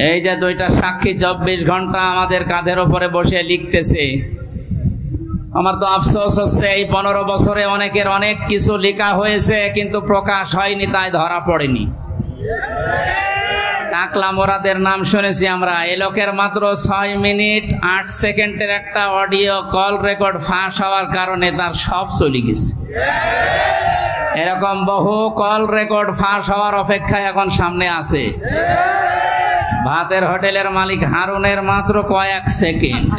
এই যে দুইটা সাক্ষী 24 ঘন্টা আমাদের কাঁধের উপরে বসে লিখতেছে। আমার তো আফসোস হচ্ছে এই 15 বছরে অনেকের অনেক কিছু লেখা হয়েছে কিন্তু প্রকাশ হয়নি, তাই ধরা পড়েনি। টাকলা মোরাদের নাম শুনেছি আমরা। এই লোকের মাত্র 6 মিনিট 8 সেকেন্ডের একটা অডিও কল রেকর্ড ফাঁস হওয়ার কারণে তার সব চলে গেছে। এরকম বহু কল রেকর্ড ফাঁস হওয়ার অপেক্ষায় এখন সামনে আছে। ভাতের হোটেলের মালিক হারুনের মাত্র কয়েক সেকেন্ড,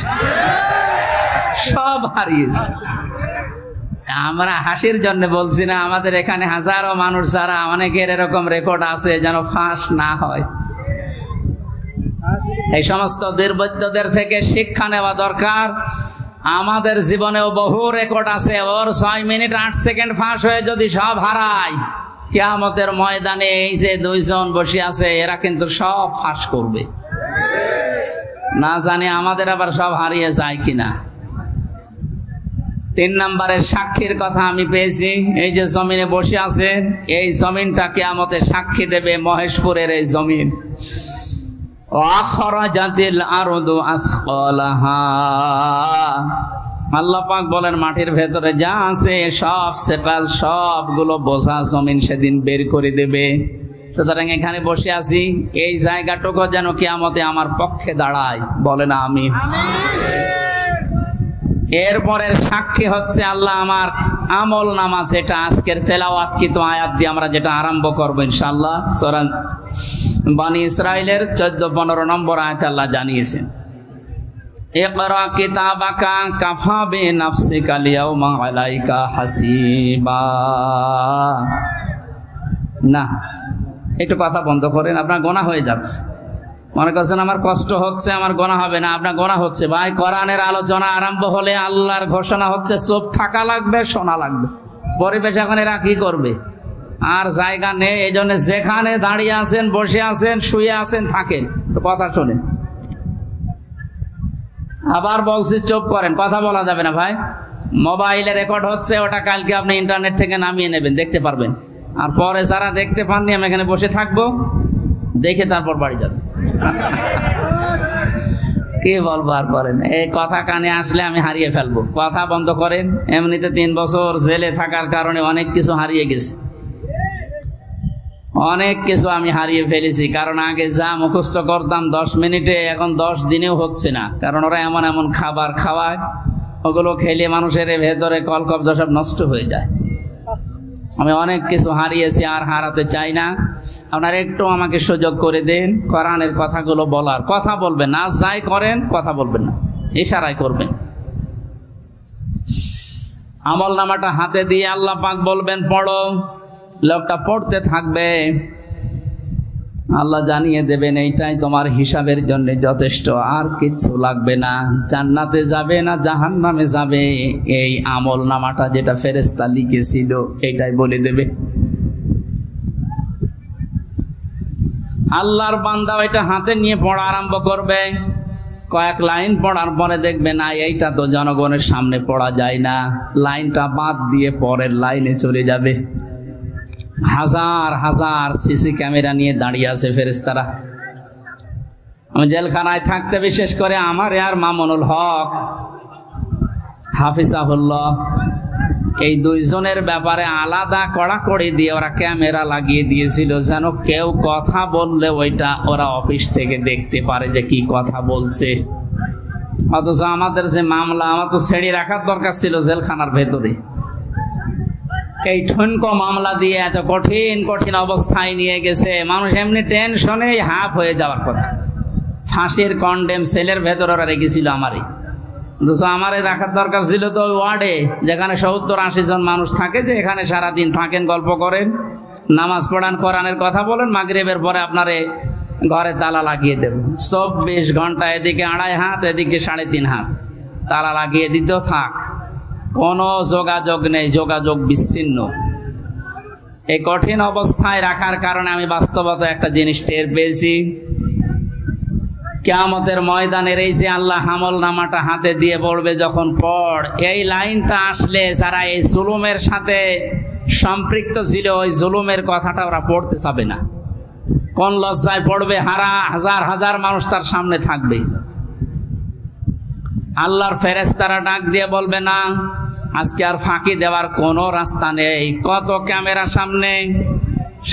সব হারিয়েছে। আমরা হাসির জন্য বলছি না, আমাদের এখানে হাজারো মানুষ যারা অনেকের এরকম রেকর্ড আছে, যেন ফাঁস না হয়। এই সমস্ত দুর্বৃত্তদের থেকে শিক্ষা নেওয়া দরকার। আমাদের জীবনেও বহু রেকর্ড আছে, ওর 6 মিনিট 8 সেকেন্ড ফাঁস হয়ে যদি সব হারায়, কিয়ামতের ময়দানে এই যে 2 জন বসে আছে এরা কিন্তু সব ফাঁস করবে। না জানি আমাদের আবার সব হারিয়ে যায় কিনা। 3 নম্বরের সাক্ষীর কথা আমি পেয়েছি। এই যে জমিনে বসে আছে, এই জমিনটা কিয়ামতে সাক্ষী দেবে, মহেশপুরের এই জমিন। আখরাজাতিল আরদু আসকালাহা, আল্লাহ পাক বলেন মাটির ভেতরে যা আছে সব সেপাল, সবগুলো বোঝা জমিন সেদিন বের করে দেবে। সুতরাং এখানে বসে আছি, এই জায়গাটুকু যেন কিয়ামতে আমার পক্ষে দাঁড়ায়, বলেন আমিন। এরপরের সাক্ষী হচ্ছে আল্লাহ আমার আমল নামা, যেটা আজকের তেলাওয়াতকৃত আয়াত দিয়ে আমরা যেটা আরম্ভ করবো ইনশাআল্লাহ। সূরা বনী ইসরাইলের 14-15 নম্বর আয়াত আল্লাহ জানিয়েছেন, ইকরা কিতাবাকা কাফা বিনাফসিকা আল-ইয়াওমা আলাইকা হাসিবা। না, একটু কথা বন্ধ করেন, আপনার গোনা হয়ে যাচ্ছে। মনে করছেন আমার কষ্ট হচ্ছে, আমার গোনা হবে না, আপনার গোনা হচ্ছে। ভাই, কোরআনের আলোচনা আরম্ভ হলে আল্লাহর ঘোষণা হচ্ছে চুপ থাকা লাগবে, শোনা লাগবে। পরিবেশ এখন এরা কি করবে? আর জায়গা নেই, এই জন্য যেখানে দাঁড়িয়ে আছেন, বসে আছেন, শুয়ে আছেন, থাকেন, তো কথা শোনেন। আবার বলছি চুপ করেন, কথা বলা যাবে না ভাই। মোবাইলে রেকর্ড হচ্ছে, ওটা কালকে আপনি ইন্টারনেট থেকে নামিয়ে নেবেন, দেখতে পারবেন। আর পরে যারা দেখতে পাননি, আমি এখানে বসে থাকবো, দেখে তারপর বাড়ি যাবেন। কি বলবো আর করেন, এই কথা কানে আসলে আমি হারিয়ে ফেলবো। কথা বন্ধ করেন। এমনিতে 3 বছর জেলে থাকার কারণে অনেক কিছু হারিয়ে গেছে, অনেক কিছু আমি হারিয়ে ফেলেছি। কারণ আগে যা মুখস্থ করতাম 10 মিনিটে, এখন 10 দিনেও হচ্ছে না। কারণ ওরা এমন এমন খাবার খাওয়ায়, ওগুলো খেলে মানুষের ভেতরে কলকব্জা সব নষ্ট হয়ে যায়। আমি অনেক কিছু হারিয়েছি, আর হারাতে চাই না। আপনারা একটু আমাকে সুযোগ করে দেন কোরআনের কথাগুলো বলার। কথা বলবেন না, যাই করেন কথা বলবেন না, ইশারায় করবেন। আমল নামাটা হাতে দিয়ে আল্লাহ পাক বলবেন পড়ো, লোকটা পড়তে থাকবে, আল্লাহ জানিয়ে দেবেন এইটাই তোমার হিসাবের জন্য যথেষ্ট, আর কিছু লাগবে না। জান্নাতে যাবে না জাহান্নামে যাবে, এই আমল নামাটা যেটা ফেরেশতা লিখেছিল এইটাই বলে দেবে। আল্লাহর বান্দা এটা হাতে নিয়ে পড়া আরম্ভ করবে। কয়েক লাইন পড়ার পরে দেখবে না, এইটা তো জনগণের সামনে পড়া যায় না, লাইনটা বাদ দিয়ে পরের লাইনে চলে যাবে। হাজার হাজার সিসি ক্যামেরা নিয়ে দাঁড়িয়ে আছে ফেরেশতারা। আমি জেলখানায় থাকতে বিশেষ করে আমার আর মামুনুল হক হাফিজাহুল্লাহ, এই 2 জনের ব্যাপারে আলাদা কড়াকড়ি দিয়ে ওরা ক্যামেরা লাগিয়ে দিয়েছিল, যেন কেউ কথা বললে ওইটা ওরা অফিস থেকে দেখতে পারে যে কি কথা বলছে। অথচ আমাদের যে মামলা, আমার তো ছেড়ে রাখার দরকার ছিল জেলখানার ভেতরে। এই ঠুনকো মামলা দিয়ে এত কঠিন কঠিন অবস্থায় নিয়ে গেছে, মানুষ এমনি টেনশনে হাফ হয়ে যাওয়ার কথা। ফাঁসির কন্ডেম সেলের ভেতর ওরা রেখেছিল আমারই, আমারে রাখার দরকার ছিল তো ওই ওয়ার্ডে, যেখানে 70-80 জন মানুষ থাকে, যে এখানে সারাদিন থাকেন, গল্প করেন, নামাজ পড়ান, কোরআনের কথা বলেন, মাগরিবের পরে আপনারে ঘরে তালা লাগিয়ে দেব। 24 ঘন্টা এদিকে 2.5 হাত, এদিকে 3.5 হাত তালা লাগিয়ে দিতেও থাক, কোনো যোগাযোগ নেই, যোগাযোগ বিচ্ছিন্ন। এই কঠিন অবস্থায় রাখার কারণে আমি বাস্তবতা একটা জিনিস টের পেয়েছি। কিয়ামতের ময়দানের এই যে আল্লাহ আমল নামাটা হাতে দিয়ে বলবে যখন পড়, এই লাইনটা আসলে যারা এই জুলুমের সাথে সম্পৃক্ত ছিল, ওই জুলুমের কথাটা ওরা পড়তে চাবে না। কোন লজ্জায় পড়বে? হাজার হাজার মানুষ তার সামনে থাকবে। আল্লাহর ফেরেশতারা ডাক দিয়ে বলবে, না, আজকে আর ফাঁকি দেওয়ার কোনো রাস্তা নেই। কত ক্যামেরা সামনে,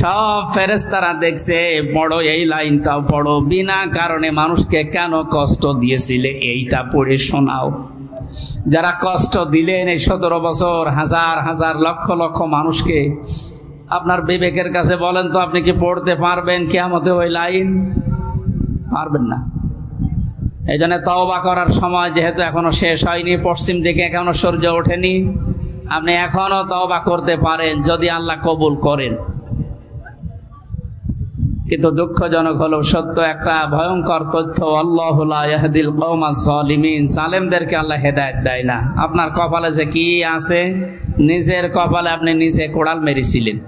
সব ফেরেশতারা দেখছে, পড়ো এই লাইনটাও পড়ো, বিনা কারণে মানুষকে কেন কষ্ট দিয়েছিলে এইটা পড়ে শোনাও। যারা কষ্ট দিলেন এই 17 বছর হাজার হাজার লক্ষ লক্ষ মানুষকে, আপনার বিবেকের কাছে বলেন তো, আপনি কি পড়তে পারবেন কিয়ামতে ওই লাইন? পারবেন না। এই জন্য তওবা করার সময় যেহেতু এখনো শেষ হয়নি, পশ্চিম দিকে এখনো সূর্য ওঠেনি, আপনি এখনো তওবা করতে পারেন যদি আল্লাহ কবুল করেন। কিন্তু দুঃখজনক হলো সত্য একটা ভয়ঙ্কর তথ্য, আল্লাহু লা ইয়াহদিল কওমাজ জালিমিন, জালেমদেরকে আল্লাহ হেদায়েত দেয় না। আপনার কপালে যে কি আছে, নিজের কপালে আপনি নিজে কোড়াল মেরেছিলেন।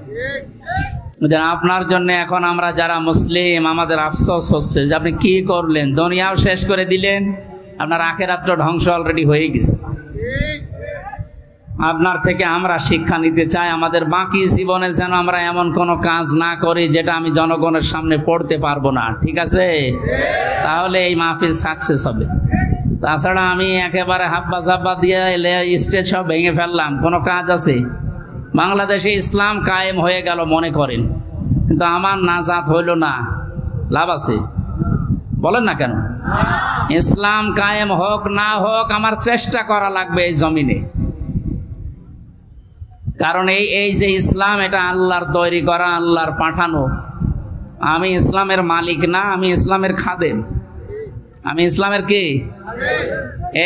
আপনার জন্য এখন আমরা যারা মুসলিম, আমাদের আফসোস হচ্ছে যে আপনি কি করলেন, দুনিয়াও শেষ করে দিলেন, আপনার আখিরাতটা ধ্বংস অলরেডি হয়ে গেছে। আপনার থেকে আমরা শিক্ষা নিতে চাই, আমাদের বাকি জীবনে যেন আমরা এমন কোনো কাজ না করি যেটা আমি জনগণের সামনে পড়তে পারবো না, ঠিক আছে? তাহলে এই মাহফিল সাকসেস হবে। তাছাড়া আমি একেবারে হাব্বা জাব্বা দিয়ে স্টেজ সব ভেঙে ফেললাম, কোনো কাজ আছে? বাংলাদেশে ইসলাম কায়েম হয়ে গেল মনে করেন, কিন্তু আমার নাজাত হইল না, লাভ আছে? বলেন না কেন? ইসলাম কায়েম হোক না হোক আমার চেষ্টা করা লাগবে এই জমিনে। কারণ এই যে ইসলাম, এটা আল্লাহর তৈরি করা, আল্লাহর পাঠানো। আমি ইসলামের মালিক না, আমি ইসলামের খাদেম। আমি ইসলামের কি?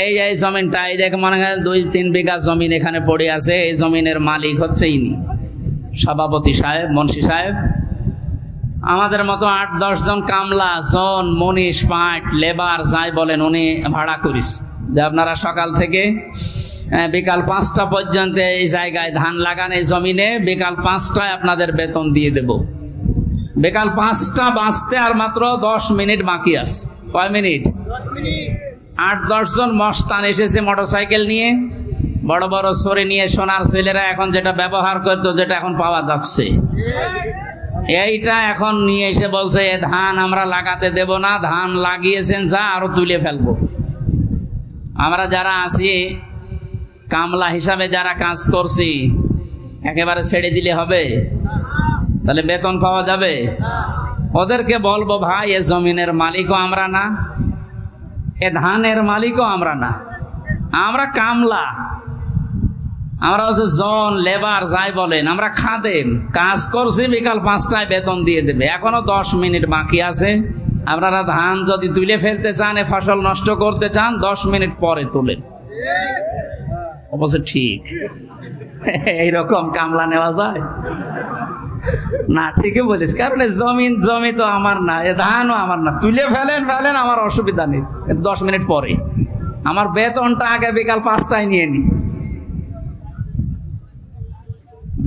এই জমিনটা, এই দেখ মনে হয় 2-3 বিঘা জমিন এখানে পড়ে আছে, এই জমিনের মালিক হচ্ছে ইনি, সভাপতি সাহেব, মুন্সি সাহেব। আমাদের মতো 8-10 জন কামলা, জন, মনীষ, পাট, লেবার যাই বলেন, উনি ভাড়া করিস যে আপনারা সকাল থেকে বিকাল 5টা পর্যন্ত এই জায়গায় ধান লাগান, এই জমিনে বিকাল 5টায় আপনাদের বেতন দিয়ে দেব। বিকাল 5টা বাজতে আর মাত্র 10 মিনিট বাকি আছে। কয় মিনিট? 8-10 জন মস্তান এসেছে মোটরসাইকেল নিয়ে, বড় বড় সরে নিয়ে, সোনার ছেলেরা এখন যেটা ব্যবহার করতো, যেটা এখন পাওয়া যাচ্ছে, এইটা এখন নিয়ে এসে বলছে এ ধান আমরা লাগাতে দেব না, ধান লাগিয়েছেন যা, আরো তুলে ফেলবো। আমরা যারা আছি কামলা হিসাবে যারা কাজ করছি, একেবারে ছেড়ে দিলে হবে? তাহলে বেতন পাওয়া যাবে? ওদেরকে বলবো, ভাই এ জমিনের মালিকও আমরা না, এ ধানের মালিকও আমরা না, আমরা কামলা, আমরা হচ্ছে জন, লেবার যাই বলেন, আমরা খাদেম। কাজ করছি, বিকাল 5টায় বেতন দিয়ে দেবে। এখনো 10 মিনিট বাকি আছে। আপনারা ধান যদি তুলে ফেলতে চান, এ ফসল নষ্ট করতে চান, 10 মিনিট পরে তোলেন। অবশ্য ঠিক এইরকম কামলা নেওয়া যায় না? ঠিকই বলিস, কারণ জমি তো আমার না, এ ধানও আমার না, তুলে ফেলেন, আমার অসুবিধা নেই, কিন্তু 10 মিনিট পরে। আমার বেতনটা আগে বিকাল 5টায় নিয়ে নি।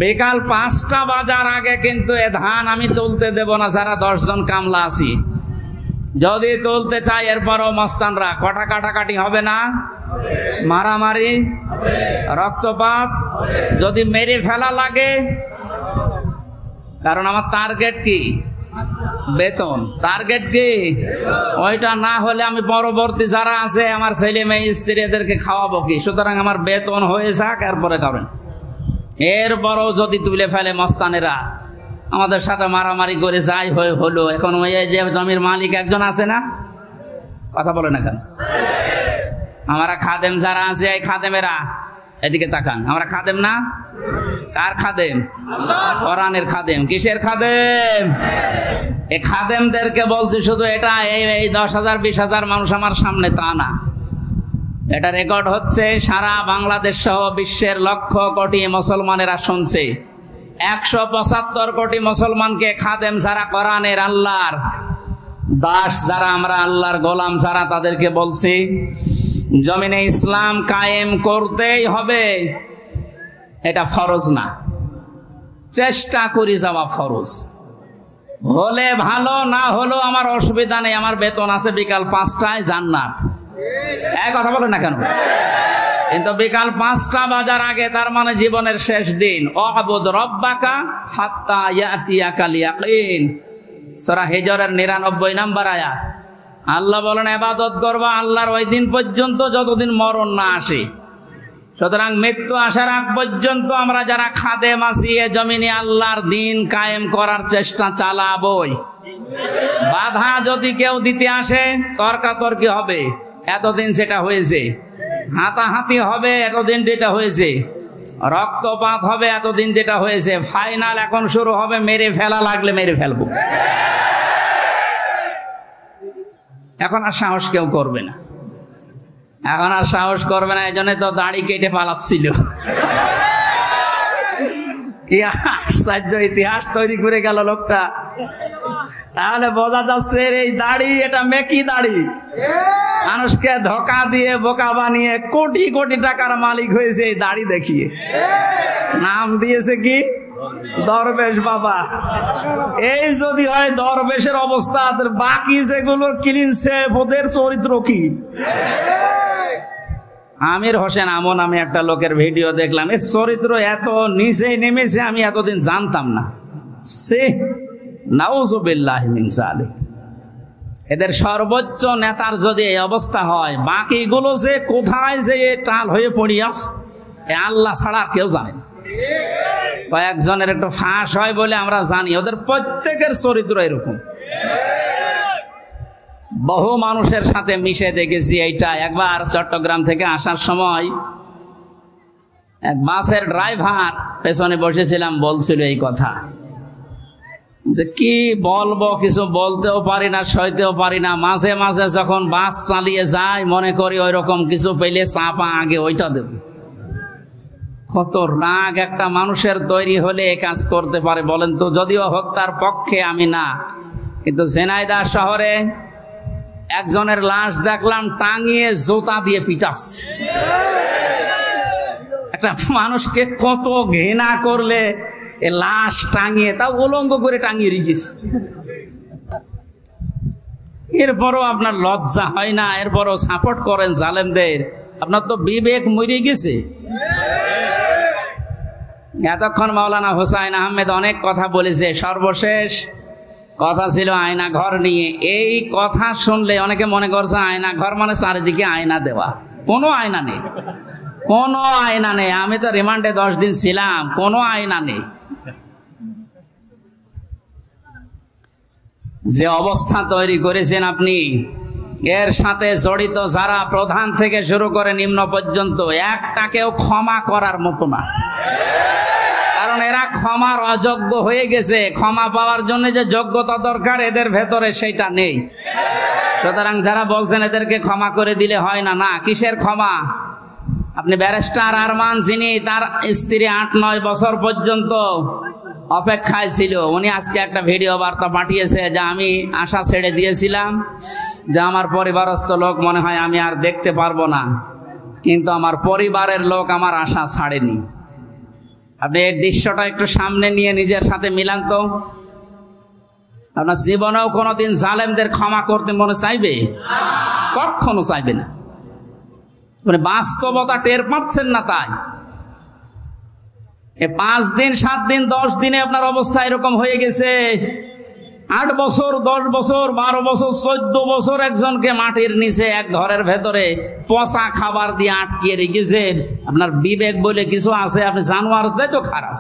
বিকাল 5টা বাজার আগে কিন্তু এ ধান আমি তুলতে দেব না, যারা 10 জন কামলা আছি। যদি তুলতে চাই, এরপরও মস্তানরা কাটাকাটি হবে না, মারামারি, রক্তপাত, যদি মেরে ফেলা লাগে। কারণ আমার টার্গেট কি? বেতন। টার্গেট কি? ওইটা না হলে আমি পরবর্তী যারা আছে, আমার ছেলে মেয়ে স্ত্রী, এদেরকে খাওয়াবো কি? সুতরাং আমার বেতন হয়ে যাক, এরপরে খাবেন। এরপরও যদি তুলে ফেলে মস্তানেরা, আমাদের সাথে মারামারি করে যাই হলো। এখন ওই যে জমির মালিক একজন আছে না, কথা বলে না কেন? আমরা খাদেম যারা আছে, এই খাদেমেরা এদিকে তাকান, আমরা খাদেম না? কার খাদেম? কোরআনের খাদেম। কিসের খাদেম? এই খাদেমদেরকে বলছি শুধু এটা, এই 10,000 20,000 মানুষ আমার সামনে, তা না। এটা রেকর্ড হচ্ছে, সারা বাংলাদেশ সহ বিশ্বের লক্ষ কোটি মুসলমানেরা শুনছে। 175 কোটি মুসলমানকে খাদেম যারা, কোরআনের আল্লাহর দাস যারা, আমরা আল্লাহর গোলাম যারা, তাদেরকে বলছি জমিনে ইসলাম কায়েম করতেই হবে। এটা ফরজ না, চেষ্টা করি যাওয়া ফরজ। হলে ভালো, না হলো আমার অসুবিধা নেই, আমার বেতন আছে বিকাল 5টায়, জান্নাত। এক কথা বলেন না কেন? কিন্তু বিকাল 5টা বাজার আগে, তার মানে জীবনের শেষ দিন, ওয়াবুদ রব্বাকা হাত্তা ইয়াতিয়াকাল ইয়াকিন। সূরা হিজরের 99 নম্বর আয়াত। আল্লাহ বলেন ইবাদত করবা আল্লাহর ওই দিন পর্যন্ত যতদিন মরণ না আসে। সুতরাং মৃত্যু আসার আগ পর্যন্ত আমরা যারা খাদেম আছি এ জমিনে আল্লাহর দিন কায়েম করার চেষ্টা চালাবই। বাধা যদি কেউ দিতে আসে তর্কাতর্কি হবে, এতদিন সেটা হয়েছে। হাতাহাতি হবে, এতদিন যেটা হয়েছে। রক্তপাত হবে, এতদিন যেটা হয়েছে। ফাইনাল এখন শুরু হবে, মেরে ফেলা লাগলে মেরে ফেলবো। এখন আর সাহস কেউ করবে না, এখন আর সাহস করবে না। এই জন্য তো দাড়ি কেটে পালাচ্ছিল। কি আশ্চর্য ইতিহাস তৈরি করে গেল লোকটা। তাহলে বোঝা যাচ্ছে এই দাড়ি এটা মেকি দাড়ি। মানুষকে ধোকা দিয়ে বোকা বানিয়ে কোটি কোটি টাকার মালিক হয়েছে এই দাড়ি দেখিয়ে। নাম দিয়েছে কি? দরবেশ বাবা। এই যদি হয় দরবেশের অবস্থা, বাকি যেগুলোর ক্লিন সেভ ওদের চরিত্র কি? আমির হোসেন আমন আমি একটা লোকের ভিডিও দেখলাম, এর চরিত্র এত নিচে নেমেছে আমি এতদিন জানতাম না। সে নাউযুবিল্লাহি মিন যালিক। এদের সর্বোচ্চ নেতার যদি এই অবস্থা হয়, বাকিগুলো যে কোথায় যে টাল হয়ে পড়ি আছে আল্লাহ ছাড়া কেউ জানে না। কয়েকজনের একটু ফাঁস হয় বলে আমরা জানি, ওদের প্রত্যেকের চরিত্র এরকম। বহু মানুষের সাথে মিশে দেখেছি এইটা। একবার চট্টগ্রাম থেকে আসার সময় এক বাসের ড্রাইভার পেছনে বসেছিলাম, বলছিল এই কথা যে কি বলবো, কিছু বলতেও পারি না, সইতেও পারি না। মাঝে মাঝে যখন বাস চালিয়ে যায় মনে করি ওই রকম কিছু পেলে চাপা আগে ওইটা দেব। কত রাগ একটা মানুষের তৈরি হলে এ কাজ করতে পারে বলেন তো? যদিও হত্যার পক্ষে আমি না, কিন্তু ঝিনাইদহ শহরে একজনের লাশ দেখলাম টাঙিয়ে জুতা দিয়ে পিটাচ্ছে। একটা মানুষকে কত ঘৃণা করলে এ লাশ টাঙিয়ে, তা উলঙ্গ করে টাঙিয়ে রেখেছে। এরপরও আপনার লজ্জা হয় না? এরপরও সাপোর্ট করেন জালেমদের। আপনার তো বিবেক মরে গেছে। এতক্ষণ মাওলানা হুসাইন আহমেদ অনেক কথা বলেছে, সর্বশেষ কথা ছিল আয়না ঘর নিয়ে। এই কথা শুনলে অনেকে মনে করছে আয়না ঘর মানে চারিদিকে আয়না দেওয়া। কোনো আয়না নেই, কোনো আয়না নেই। আমি তো রিমান্ডে 10 দিন ছিলাম, কোনো আয়না নেই। যে অবস্থা তৈরি করেছেন আপনি, এর সাথে জড়িত যারা প্রধান থেকে শুরু করে নিম্ন পর্যন্ত, একটাকেও ক্ষমা করার মতো না। কারণ এরা ক্ষমার অযোগ্য হয়ে গেছে। ক্ষমা পাওয়ার জন্য যে যোগ্যতা দরকার এদের ভেতরে সেটা নেই। সুতরাং যারা বলছেন এদেরকে ক্ষমা করে দিলে হয় না, না, কিসের ক্ষমা? আপনি ব্যারিস্টার আরমান, যিনি তার স্ত্রী 8-9 বছর পর্যন্ত অপেক্ষায় ছিল, উনি আজকে একটা ভিডিও বার্তা পাঠিয়েছে যে আমি আশা ছেড়ে দিয়েছিলাম যে আমার পরিবারস্থ লোক মনে হয় আমি আর দেখতে পারবো না, কিন্তু আমার পরিবারের লোক আমার আশা ছাড়েনি। আপনি এই দৃশ্যটা একটু সামনে নিয়ে নিজের সাথে মিলান তো। আপনার জীবনেও কোনোদিন জালেমদের ক্ষমা করতে মনে চাইবে? কখনো চাইবে না। মানে বাস্তবতা টের পাচ্ছেন না, তাই 5 দিন 7 দিন 10 দিনে আপনার অবস্থা এরকম হয়ে গেছে। 8 বছর 10 বছর 12 বছর 14 বছর একজনকে মাটির নিচে এক ঘরের ভেতরে পচা খাবার দিয়ে আটকিয়ে রেখেছেন। আপনার বিবেক বলে কিছু আছে? আপনি জানোয়ার চাইতো খারাপ।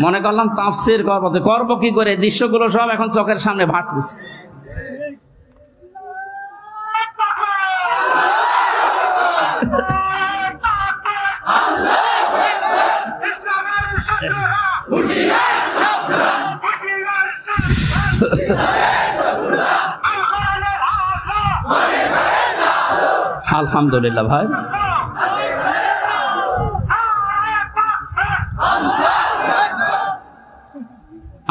মনে করলাম তাফসীর করবো কি করে? দৃশ্যগুলো সব এখন চোখের সামনে ভাসতেছে। আলহামদুলিল্লাহ ভাই,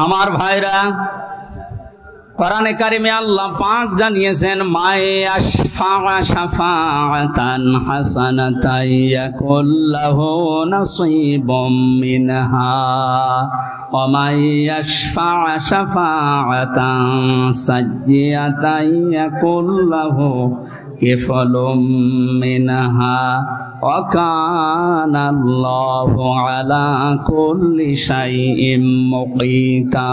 আমার ভাইরা, কোরআনে কারিমে আল্লাহ পাক জানিয়েছেন মাই আশফা শাফাআতান হাসানাতান ইয়াকুল্লাহু নাসীবুম মিনহা ওয়া মাই আশফা শাফাআতান সাজ্জিয়াতান ইয়াকুল্লাহু কিফলুম মিনহা ওয়া কানাল্লাহু আলা কুল্লি শাইইন মুকীতা।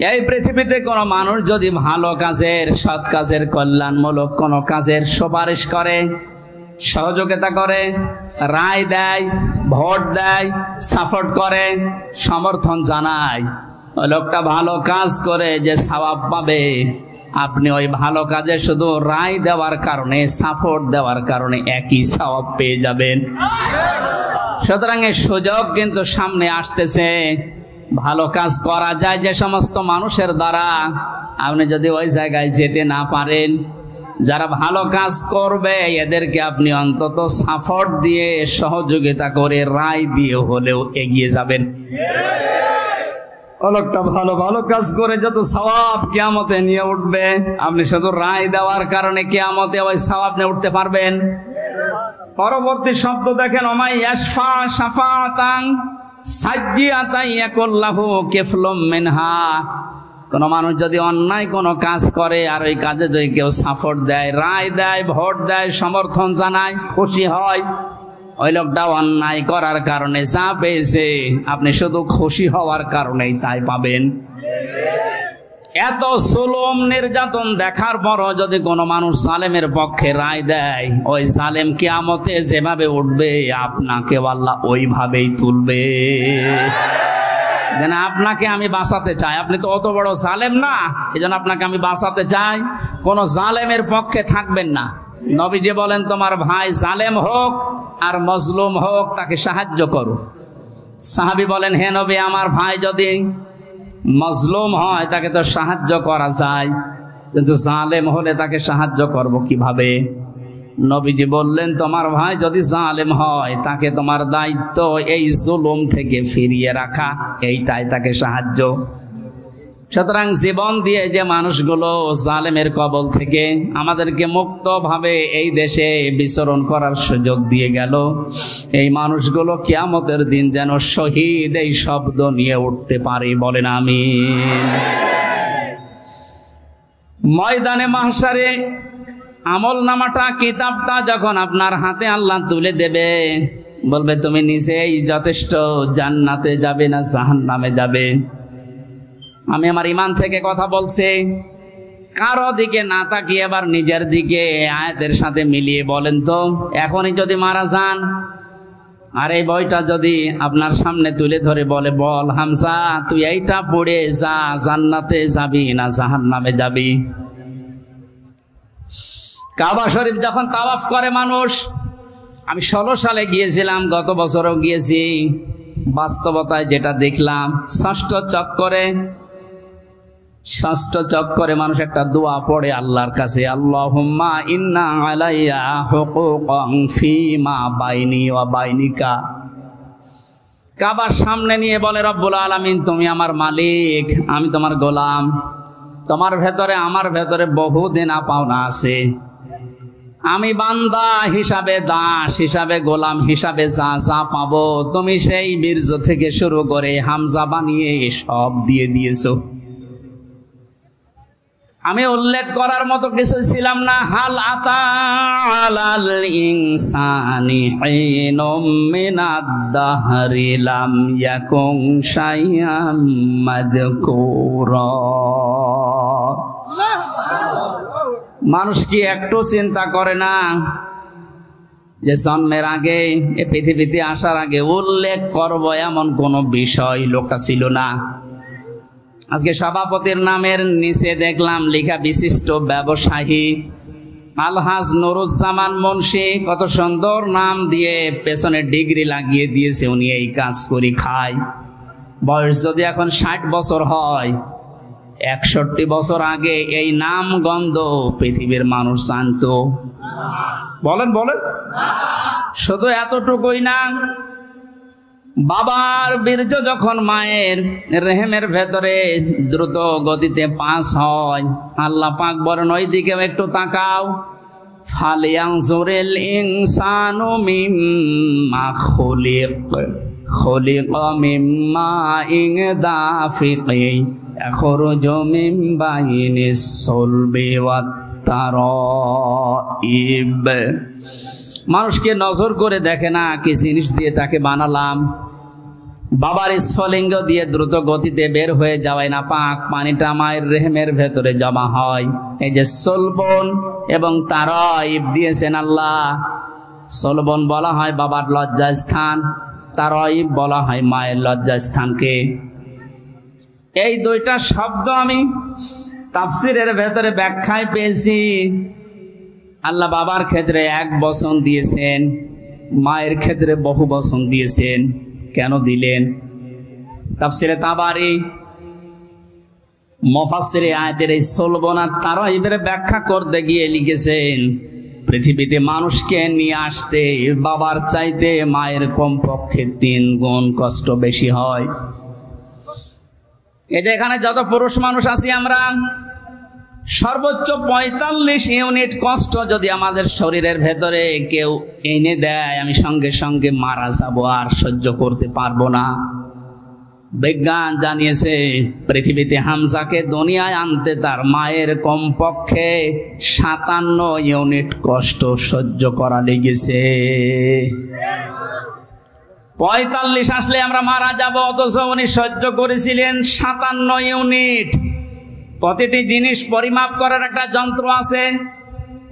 এই পৃথিবীতে কোন মানুষ যদি ভালো কাজের, সৎ কাজের, কল্যাণমূলক কোন কাজের সুপারিশ করে, সহযোগিতা করে, রায় দেয়, ভোট দেয়, সাপোর্ট করে, সমর্থন জানায়, ওই লোকটা ভালো কাজ করে যে সওয়াব পাবে, আপনি ওই ভালো কাজে শুধু রায় দেওয়ার কারণে, সাপোর্ট দেওয়ার কারণে একই সওয়াব পেয়ে যাবেন। সুতরাং এই সুযোগ কিন্তু সামনে আসতেছে, ভালো কাজ করা যায় যে সমস্ত মানুষের দ্বারা। আপনি যদি ওই জায়গায় যেতে না পারেন, যারা ভালো কাজ করবে এদেরকে আপনি অন্তত সাপোর্ট দিয়ে, সহযোগিতা করে, রায় দিয়ে হলেও এগিয়ে যাবেন। লোকটা ভালো ভালো কাজ করে যত সওয়াব কিয়ামতে নিয়ে উঠবে, আপনি শুধু রায় দেওয়ার কারণে কিয়ামতে ওই সওয়াব নিয়ে উঠতে পারবেন? পরবর্তী শব্দ দেখেন, ওমাই ইয়াশফা শাফাআতান সাজ্জিয়াতান ইয়াকুল্লাহু কিফলুম মিনহা। কোন মানুষ যদি অন্যায় কোন কাজ করে আর ওই কাজে যদি কেউ সাপোর্ট দেয়, রায় দেয়, ভোট দেয়, সমর্থন জানায়, খুশি হয়, ওই লোকটা অন্যায় করার কারণে যা পেয়েছে আপনি শুধু খুশি হওয়ার কারণেই তাই পাবেন। এত জুলুম নির্যাতন দেখার পরও যদি কোনো মানুষ জালেমের পক্ষে রায় দেয়, ওই জালেম কিয়ামতে যেভাবে উঠবে আপনাকে আল্লাহ ওইভাবেই তুলবে। যেন আপনাকে আমি বাঁচাতে চাই, আপনি তো অত বড় জালেম না, এজন্য আপনাকে আমি বাঁচাতে চাই। কোন জালেমের পক্ষে থাকবেন না। নবীজি বলেন, তোমার ভাই জালেম হোক আর মজলুম হোক, তাকে সাহায্য করো। সাহাবী বলেন, হে নবী, আমার ভাই যদি মজলুম হয় তাকে তো সাহায্য করা যায়, কিন্তু জালেম হলে তাকে সাহায্য করব কিভাবে? নবীজি বললেন, তোমার ভাই যদি জালেম হয় তাকে তোমার দায়িত্ব এই জুলুম থেকে ফিরিয়ে রাখা, এইটাই তাকে সাহায্য। সুতরাং জীবন দিয়ে যে মানুষগুলো জালেমের কবল থেকে আমাদেরকে মুক্তভাবে এই দেশে বিচরণ করার সুযোগ দিয়ে গেল, এই মানুষগুলো কিয়ামতের দিন যেন শহীদ এই শব্দ নিয়ে উঠতে পারে, বলেন আমিন। ময়দানে মাহশারে আমলনামাটা, কিতাবটা যখন আপনার হাতে আল্লাহ তুলে দেবে, বলবে তুমি নিজেই যথেষ্ট, জান্নাতে যাবে না জাহান্নামে যাবে। আমি আমার ঈমান থেকে কথা বলছি, কারো দিকে না তাকিয়ে এবার নিজের দিকে আয়াতের সাথে মিলিয়ে বলেন তো, এখনই যদি মারা যান আর এই বইটা যদি আপনার সামনে তুলে ধরে বলে, বল হামজা তুই এইটা পড়ে যা, জান্নাতে যাবি না জাহান্নামে যাবি? কাবা শরীফ যখন তাওয়াফ করে মানুষ, আমি 16 সালে গিয়েছিলাম, গত বছরও গিয়েছি, বাস্তবতায় যেটা দেখলাম, ষষ্ঠ চক্করে মানুষ একটা দোয়া পড়ে আল্লাহর কাছে, আল্লাহুম্মা ইন্না আলাইয়া হুকুকান ফীমা বাইনি ওয়া বাইনিকা। কাবার সামনে নিয়ে বলে, রব্বুল আলামিন তুমি আমার মালিক, আমি তোমার গোলাম, তোমার ভেতরে আমার ভেতরে বহু দেনা পাওনা আছে, আমি বান্দা হিসাবে, দাস হিসাবে, গোলাম হিসাবে যা যা পাবো তুমি সেই বীর্য থেকে শুরু করে হামজা বানিয়ে সব দিয়ে দিয়েছো। আমি উল্লেখ করার মতো কিছু ছিলাম না। হাল আতা আলাল ইনসানি হিনুম মিনাদ দাহরি লাম ইয়াকুন শাইআম মাযকুরা। মানুষ কি একটু চিন্তা করে না যে জন্মের আগে, এ পৃথিবীতে আসার আগে উল্লেখ করব এমন কোন বিষয় লোকটা ছিল না? আজকে সভাপতির নামের নিচে দেখলাম লেখা বিশিষ্ট ব্যবসায়ী আলহাজ নুরুজ্জামান মুন্সি, কত সুন্দর নাম দিয়ে পেছনে ডিগ্রি লাগিয়ে দিয়েছে, উনি এই কাজ করে খায়। বয়স যদি এখন 60 বছর হয়, 61 বছর আগে এই নাম গন্ধ পৃথিবীর মানুষ জানতো? বলেন বলেন। শুধু এতটুকুই না, বাবার বীর্য যখন মায়ের রেহেমের ভেতরে দ্রুত গতিতে পাস হয়, আল্লাহ পাক বলেন ওই দিকেও একটু তাকাও। ফালিয়ানজুরিল ইনসানু মিম্মা খুলিক, খুলিকা মিম্মা ইন দাফিকিন ইয়াখরুজু মিন বাইনিস সুলবি ওয়াত তারাইব। মানুষকে নজর করে দেখে না কি জিনিস দিয়ে তাকে বানালাম। বাবার স্ফলিঙ্গ দিয়ে দ্রুত গতিতে বের হয়ে যাওয়ায় না পাক পানিটা মায়ের রেহেমের ভেতরে জমা হয়। এই যে সলবন এবং তারাইব দিয়েছেন আল্লাহ। সলবন বলা হয় বাবার লজ্জাস্থান, তারাইব বলা হয় মায়ের লজ্জাস্থানকে। এই দুইটা শব্দ আমি তাফসিরের ভেতরে ব্যাখ্যায় পেয়েছি। আল্লাহ বাবার ক্ষেত্রে এক বচন দিয়েছেন, মায়ের ক্ষেত্রে বহু বচন দিয়েছেন। কেন দিলেন? তাফসিরে তাবারি মুফাসসিরে আয়াতের এই সলবন আর তারাইবের ব্যাখ্যা করতে গিয়ে লিখেছেন, পৃথিবীতে মানুষকে নিয়ে আসতে বাবার চাইতে মায়ের কমপক্ষে 3 গুণ কষ্ট বেশি হয়। এই যে এখানে যত পুরুষ মানুষ আছি আমরা, সর্বোচ্চ 45 ইউনিট কষ্ট যদি আমাদের শরীরের ভেতরে কেউ এনে দেয়, আমি সঙ্গে সঙ্গে মারা যাব, আর সহ্য করতে পারবো না। বিজ্ঞান জানিয়েছে পৃথিবীতে হামজাকে দুনিয়ায় আনতে তার মায়ের কমপক্ষে 57 ইউনিট কষ্ট সহ্য করা লেগেছে। 45 আসলে আমরা মারা যাব, অথচ উনি সহ্য করেছিলেন 57 ইউনিট। প্রতিটি জিনিস পরিমাপ করার একটা যন্ত্র আছে,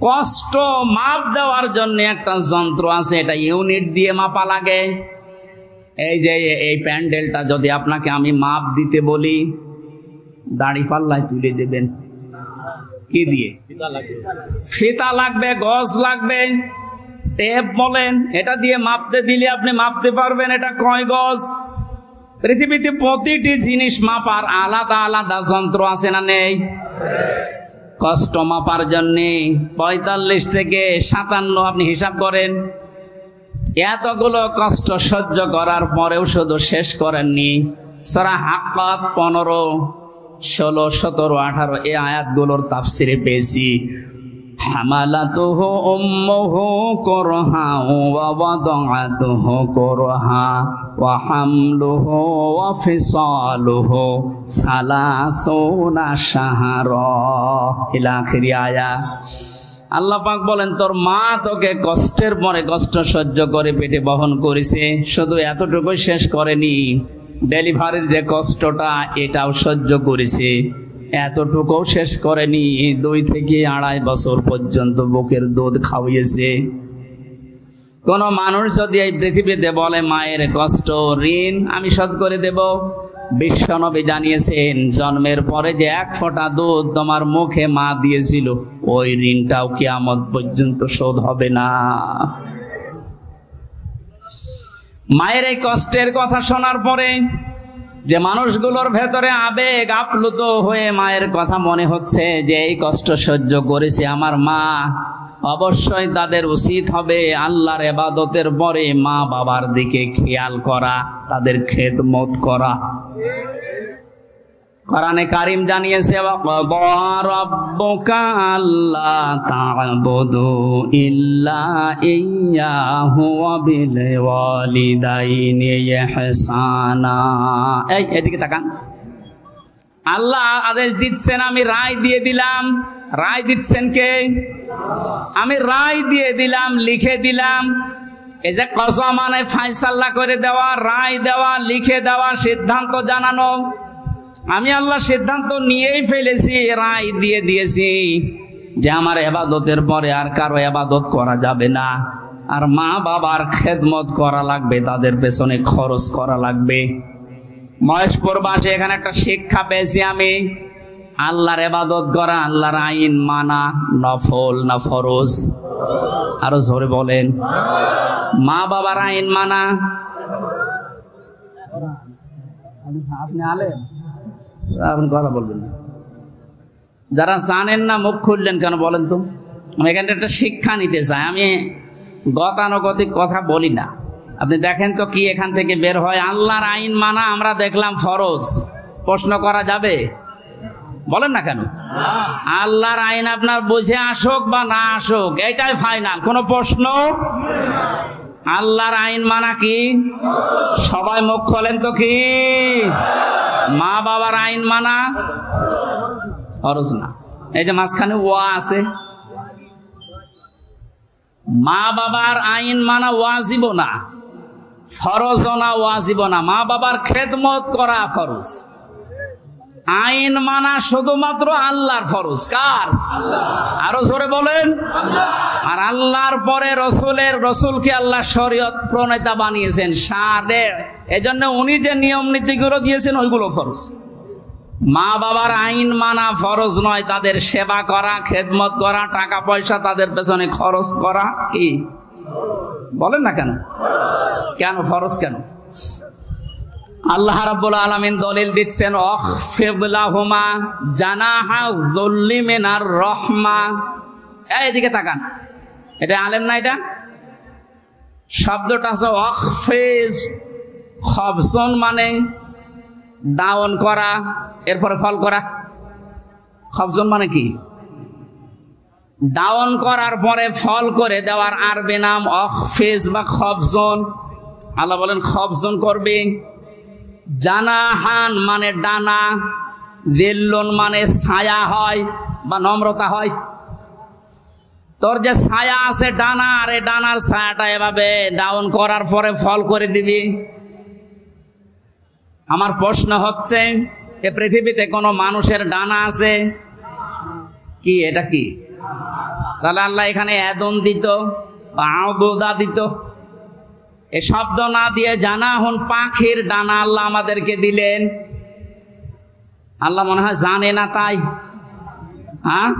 কষ্ট মাপ দেওয়ার জন্য একটা যন্ত্র আছে, এটা ইউনিট দিয়ে মাপা লাগে। এই যে এই প্যান্ডেলটা যদি আপনাকে আমি মাপ দিতে বলি, দাড়ি পাল্লায় তুলে দেবেন কি দিয়ে? ফিতা লাগবে, গজ লাগবে, টেপ বলেন, এটা দিয়ে মাপতে দিলে আপনি মাপতে পারবেন এটা কয় গজ। পৃথিবীতে প্রতিটি জিনিস মাপার আলাদা আলাদা যন্ত্র আছে না নেই? কষ্ট মাপার জন্য 45 থেকে 57 আপনি হিসাব করেন। এতগুলো কষ্ট সহ্য করার পরেও শুধু শেষ করেননি। সূরা হাক্কাত 15, 16, 17, 18 এই আয়াতগুলোর তাফসিরে পেয়েছি, হামালাতুহু উম্মুহু কুরহা ওয়া ওয়াদাআতুহু কুরহা ওয়া হামলুহু ওয়া ফিসালুহু 30 শাহরা ইলা আখিরি আয়া। আল্লাহ পাক বলেন তোর মা তোকে কষ্টের পরে কষ্ট সহ্য করে পেটে বহন করেছে। শুধু এতটুকু শেষ করেনি, ডেলিভারির যে কষ্টটা এটাও সহ্য করেছে। এতটুকুও শেষ করেনি, 2 থেকে 2.5 বছর পর্যন্ত বুকের দুধ খাওয়িয়েছে। কোন মানুষ যদি এই পৃথিবীতে বলে মায়ের কষ্ট ঋণ আমি শোধ করে দেব, বিশ্বনবী জানিয়েছেন জন্মের পরে যে 1 ফোঁটা দুধ তোমার মুখে মা দিয়েছিল, ওই ঋণটাও কিয়ামত পর্যন্ত শোধ হবে না। মায়ের এই কষ্টের কথা শোনার পরে যে মানুষগুলোর ভেতরে আবেগ আপ্লুত হয়ে মায়ের কথা মনে হচ্ছে যে এই কষ্ট সহ্য করেছে আমার মা, অবশ্যই তাদের উচিত হবে আল্লাহর ইবাদতের পরে মা বাবার দিকে খেয়াল করা, তাদের খেদমত করা। কোরআনে কারীম জানিয়েছে ওয়া রাব্বুকা আল্লা তা'বুদু ইল্লা ইয়্যাহু ওয়া বিল ওয়ালিদাইনি ইহসানা। এই এদিকে তাকান। আল্লাহ আদেশ দিচ্ছেন, আমি রায় দিয়ে দিলাম। রায় দিচ্ছেন কে? আমি রায় দিয়ে দিলাম, লিখে দিলাম। এই যে কসম মানে ফায়সালা করে দেওয়া, রায় দেওয়া, লিখে দেওয়া, সিদ্ধান্ত জানানো। আমি আল্লাহ সিদ্ধান্ত নিয়েই ফেলেছি, রায় দিয়ে দিয়েছি যে আমার ইবাদতের পরে আর কারো ইবাদত করা যাবে না, আর মা বাবার খেদমত করা লাগবে, তাদের পেছনে খরচ করা লাগবে। মহেশপুর বাসে এখানে একটা শিক্ষা পেয়েছি আমি, আল্লাহর ইবাদত করা, আল্লাহর আইন মানা নফল না ফরজ? আরো জোরে বলেন। মা বাবার আইন মানা। আপনি আলেম, আপনি কথা বলবেন না। যারা জানেন না মুখ খুললেন কেন বলেন তো? আমি এখানে একটা শিক্ষা নিতে চাই। আমি গতানুগতিক কথা বলি না, আপনি দেখেন তো কি এখান থেকে বের হয়। আল্লাহর আইন মানা আমরা দেখলাম ফরজ, প্রশ্ন করা যাবে? বলেন না কেন? আল্লাহর আইন আপনার বুঝে আসুক বা না আসুক, এটাই ফাইনাল, কোনো প্রশ্ন। আল্লাহর আইন মানা কি? সবাই মুখ খোলেন তো কি? মা বাবার আইন মানা ফরজ না। এই যে মাঝখানে ওয়া আছে, মা বাবার আইন মানা ওয়াজিব না, ফরজ না, ওয়াজিব না। মা বাবার খেদমত করা ফরজ, আইন মানা শুধুমাত্র আল্লাহর ফরজ। কার? আরো জোরে বলেন। আর আল্লাহর পরে রসুলকে আল্লাহ শরীয়ত প্রণেতা বানিয়েছেন, শারে, এজন্য উনি যে নিয়ম নীতিগুলো দিয়েছেন ওইগুলো ফরজ। মা বাবার আইন মানা ফরজ নয়, তাদের সেবা করা, খেদমত করা, টাকা পয়সা তাদের পেছনে খরচ করা কি? বলেন না কেন? কেন ফরজ? কেন? আল্লাহ রাব্বুল আলামিন দলিল দিচ্ছেন, অখফিদ লাহুমা জানাহা যুল্লি মিনার রাহমা। এদিকে তাকান, এটা আলেম না, এটা শব্দটা আছে অখফিজ, খফজন মানে ডাউন করা, এরপরে ফল করা। খফজন মানে কি? ডাউন করার পরে ফল করে দেওয়ার আরবি নাম অখফিজ বা খফজন। আল্লাহ বলেন খফজন করবে। জানাহান মানে ডানা, জিল্লুন মানে ছায়া হয় বা নম্রতা হয়। তোর যে ছায়া আছে ডানা, আর এই ডানার ছায়াটা এভাবে ডাউন করার পরে ফল করে দিবি। আমার প্রশ্ন হচ্ছে, এ পৃথিবীতে কোনো মানুষের ডানা আছে কি? এটা কি? তাহলে আল্লাহ এখানে এদন দিত বা আউদা দিত, এ শব্দ না দিয়ে জানাহুন পাখির ডানা আল্লাহ আমাদেরকে দিলেন। আল্লাহ মনে হয় জানে না তাই? হ্যাঁ,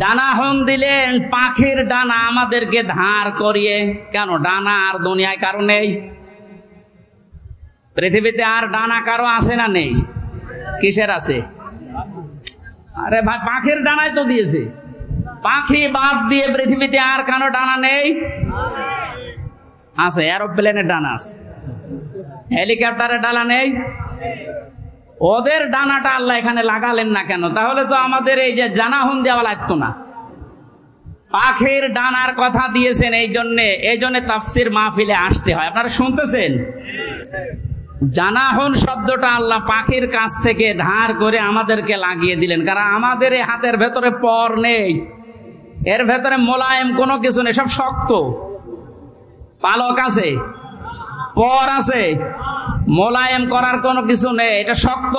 জানাহুন দিলেন পাখির ডানা আমাদেরকে ধার করিয়ে। কেন? ডানা আর দুনিয়ায় কারো নেই? পৃথিবীতে আর ডানা কারো আছে না নেই? কিসের আছে? আরে ভাই, পাখির ডানাই তো দিয়েছে। পাখি বাদ দিয়ে পৃথিবীতে আর কারো ডানা নেই? আছে, এরোপ্লেনের ডানা আছে, হেলিকপ্টারের ডানা নেই? ওদের ডানাটা আল্লাহ এখানে লাগালেন না কেন? তাহলে তো আমাদের এই যে জানাহুন দেওয়া লাগতো না। পাখির ডানার কথা দিয়েছেন এই জন্যে তাফসির মাহফিলে আসতে হয়। আপনারা শুনতেছেন? জানাহুন শব্দটা আল্লাহ পাখির কাছ থেকে ধার করে আমাদেরকে লাগিয়ে দিলেন, কারণ আমাদের এই হাতের ভেতরে পর নেই, এর ভেতরে মোলায়েম কোনো কিছু নেই, সব শক্ত। পালক আছে, পর আছে, মোলায়েম করার কোনো কিছু নেই, এটা শক্ত।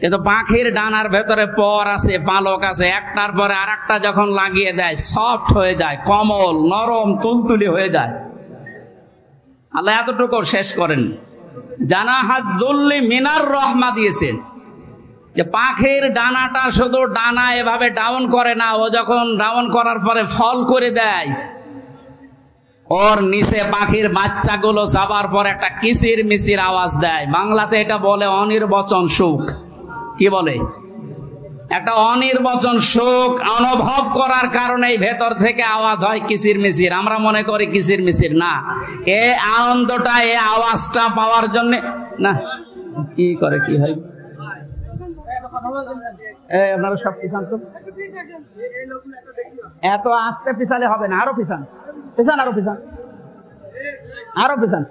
কিন্তু পাখির ডানার ভেতরে পর আছে, পালক আছে, একটার পরে আর একটা যখন লাগিয়ে দেয় সফট হয়ে যায়, কোমল, নরম, তুলতুলি হয়ে যায়। আল্লাহ এতটুকু শেষ করেন, জানাহাত যুল্লি মিনার রহমা দিয়েছেন, যে পাখির ডানাটা শুধু ডানা এভাবে ডাউন করে না, ও যখন ডাউন করার পরে ফল করে দেয়, ওর নিচে পাখির বাচ্চাগুলো যাবার পর একটা কিচির মিচির আওয়াজ দেয়। বাংলাতে এটা বলে অনির্বচন সুখ। কি বলে? একটা অনির্বচন সুখ অনুভব করার কারণে ভেতর থেকে আওয়াজ হয় কিচির মিচির। আমরা মনে করি কিচির মিচির না, এ আনন্দটা, এ আওয়াজটা পাওয়ার জন্য না। কি করে, কি হয়? আপনারা সব পিছান তো, এত আস্তে পিছালে হবে না, আরো পিছান, পিছান, আরো পিছান, আরো পিছান,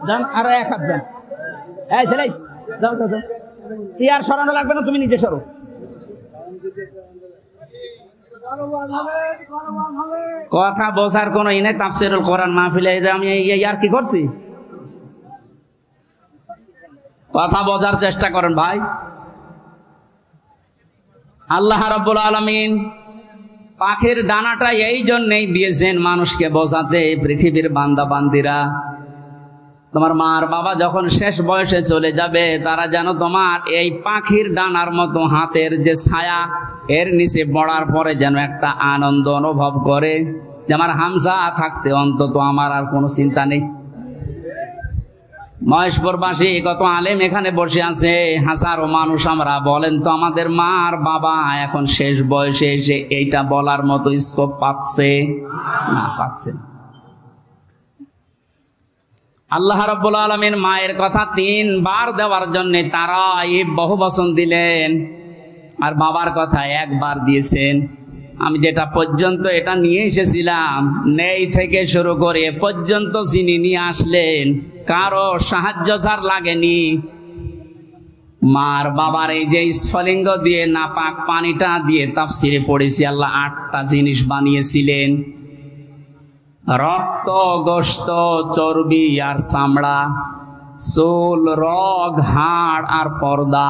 যান, আরো এক হাত যান। এই ছেলে, যাও যাও যাও, চেয়ার সরানো লাগবে না, তুমি নিজে সরো। কথা বোঝার কোন ইনে তাফসীরুল কোরআন মাহফিলে আমি আর কি করছি? কথা বোঝার চেষ্টা করেন ভাই। আল্লাহ রাব্বুল আলামিন পাখির ডানাটা এই জন্যই দিয়েছেন মানুষকে বোঝাতে, পৃথিবীর বান্দা বান্দিরা, তোমার মার বাবা যখন শেষ বয়সে চলে যাবে, তারা যেন তোমার এই পাখির ডানার মতো হাতের যে ছায়া, এর নিচে পড়ার পরে যেন একটা আনন্দ অনুভব করে, যে আমার হামজা থাকতে অন্তত আমার আর কোনো চিন্তা নেই। মহেশপুরবাসী কত আলেম এখানে বসে আছে, হাজারো মানুষ আমরা, বলেন তো আমাদের মা আর বাবা এখন শেষ বয়সে এসে এইটা বলার মতো স্কোপ পাচ্ছে না? পাচ্ছে না। আল্লাহ রাব্বুল আলামিন মায়ের কথা 3 বার দেওয়ার জন্য তারাইব বহুবচন দিলেন, আর বাবার কথা 1 বার দিয়েছেন। আমি যেটা পর্যন্ত এটা নিয়ে এসেছিলাম, নেই থেকে শুরু করে পর্যন্ত যিনি নিয়ে আসলেন, কারো সাহায্য যার লাগেনি। মার বাবার এই যে স্ফলিঙ্গ দিয়ে নাপাক পানিটা দিয়ে তাফসিরে পড়েছি, আল্লাহ 8টা জিনিস বানিয়েছিলেন: রক্ত, গোশত, চর্বি আর চামড়া, চুল, রগ, হাড় আর পর্দা।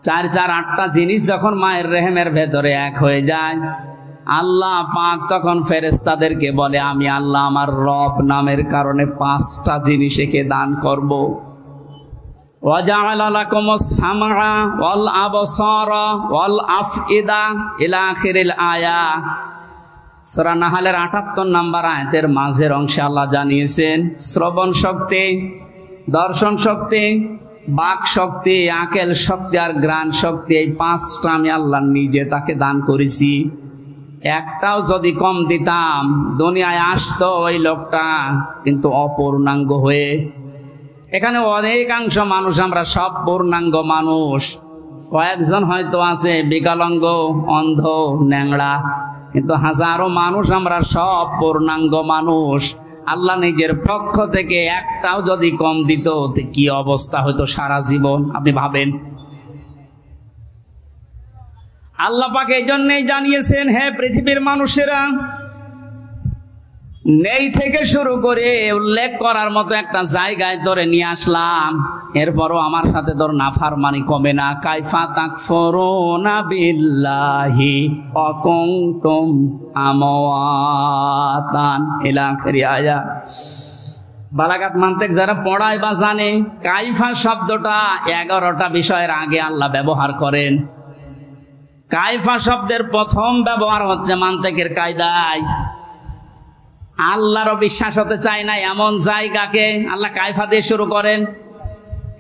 8টা জিনিস যখন মায়ের রেহেমের ভেতরে এক হয়ে যায়, আল্লাহ পাক তখন ফেরেশতাদেরকে বলে, আমি আল্লাহ আমার রব নামের কারণে 5টা জিনিস একে দান করব। ওয়াজআলা লাকুমুস সামআ ওয়াল আবসারা ওয়াল আফইদা ইলা আখিরিল আয়া। সূরা নাহলের 78 নম্বর আয়াতের মাঝের অংশে আল্লাহ জানিয়েছেন, শ্রবণ শক্তি, দর্শন শক্তি, বাক শক্তি, আকেল শক্তি আর ঘ্রাণ শক্তি, এই 5টা আমি আল্লাহ নিজে তাকে দান করেছি। একটাও যদি কম দিতাম, দুনিয়ায় আসতো ওই লোকটা কিন্তু অপূর্ণাঙ্গ হয়ে। এখানে অনেকাংশ মানুষ, আমরা সব পূর্ণাঙ্গ মানুষ। কয়েকজন হয়তো আছে বিকলাঙ্গ, অন্ধ, ন্যাংড়া, কিন্তু হাজারো মানুষ আমরা সব পূর্ণাঙ্গ মানুষ। আল্লাহ নিজের পক্ষ থেকে একটাও যদি কম দিত, কি অবস্থা হতো সারা জীবন, আপনি ভাবেন। আল্লাহ পাক এই জন্যই জানিয়েছেন, হে পৃথিবীর মানুষেরা, নেই থেকে শুরু করে উল্লেখ করার মতো একটা জায়গায় ধরে নিয়ে আসলাম, এরপরও আমার সাথে তোর নাফরমানি কমে না। কাইফা তাকফুরুনা বিল্লাহি ওয়া কুনতুম আমওয়াতান ইলা আখিরি আয়াত। বালাগাত মান্তিক যারা পড়ায় বা জানে, কাইফা শব্দটা 11টা বিষয়ের আগে আল্লাহ ব্যবহার করেন। কাইফা শব্দের প্রথম ব্যবহার হচ্ছে মান্তিকের কায়দায়। আল্লাহরও বিশ্বাস হতে চায় না এমন জায়গাকে আল্লাহ কাইফা দিয়ে শুরু করেন।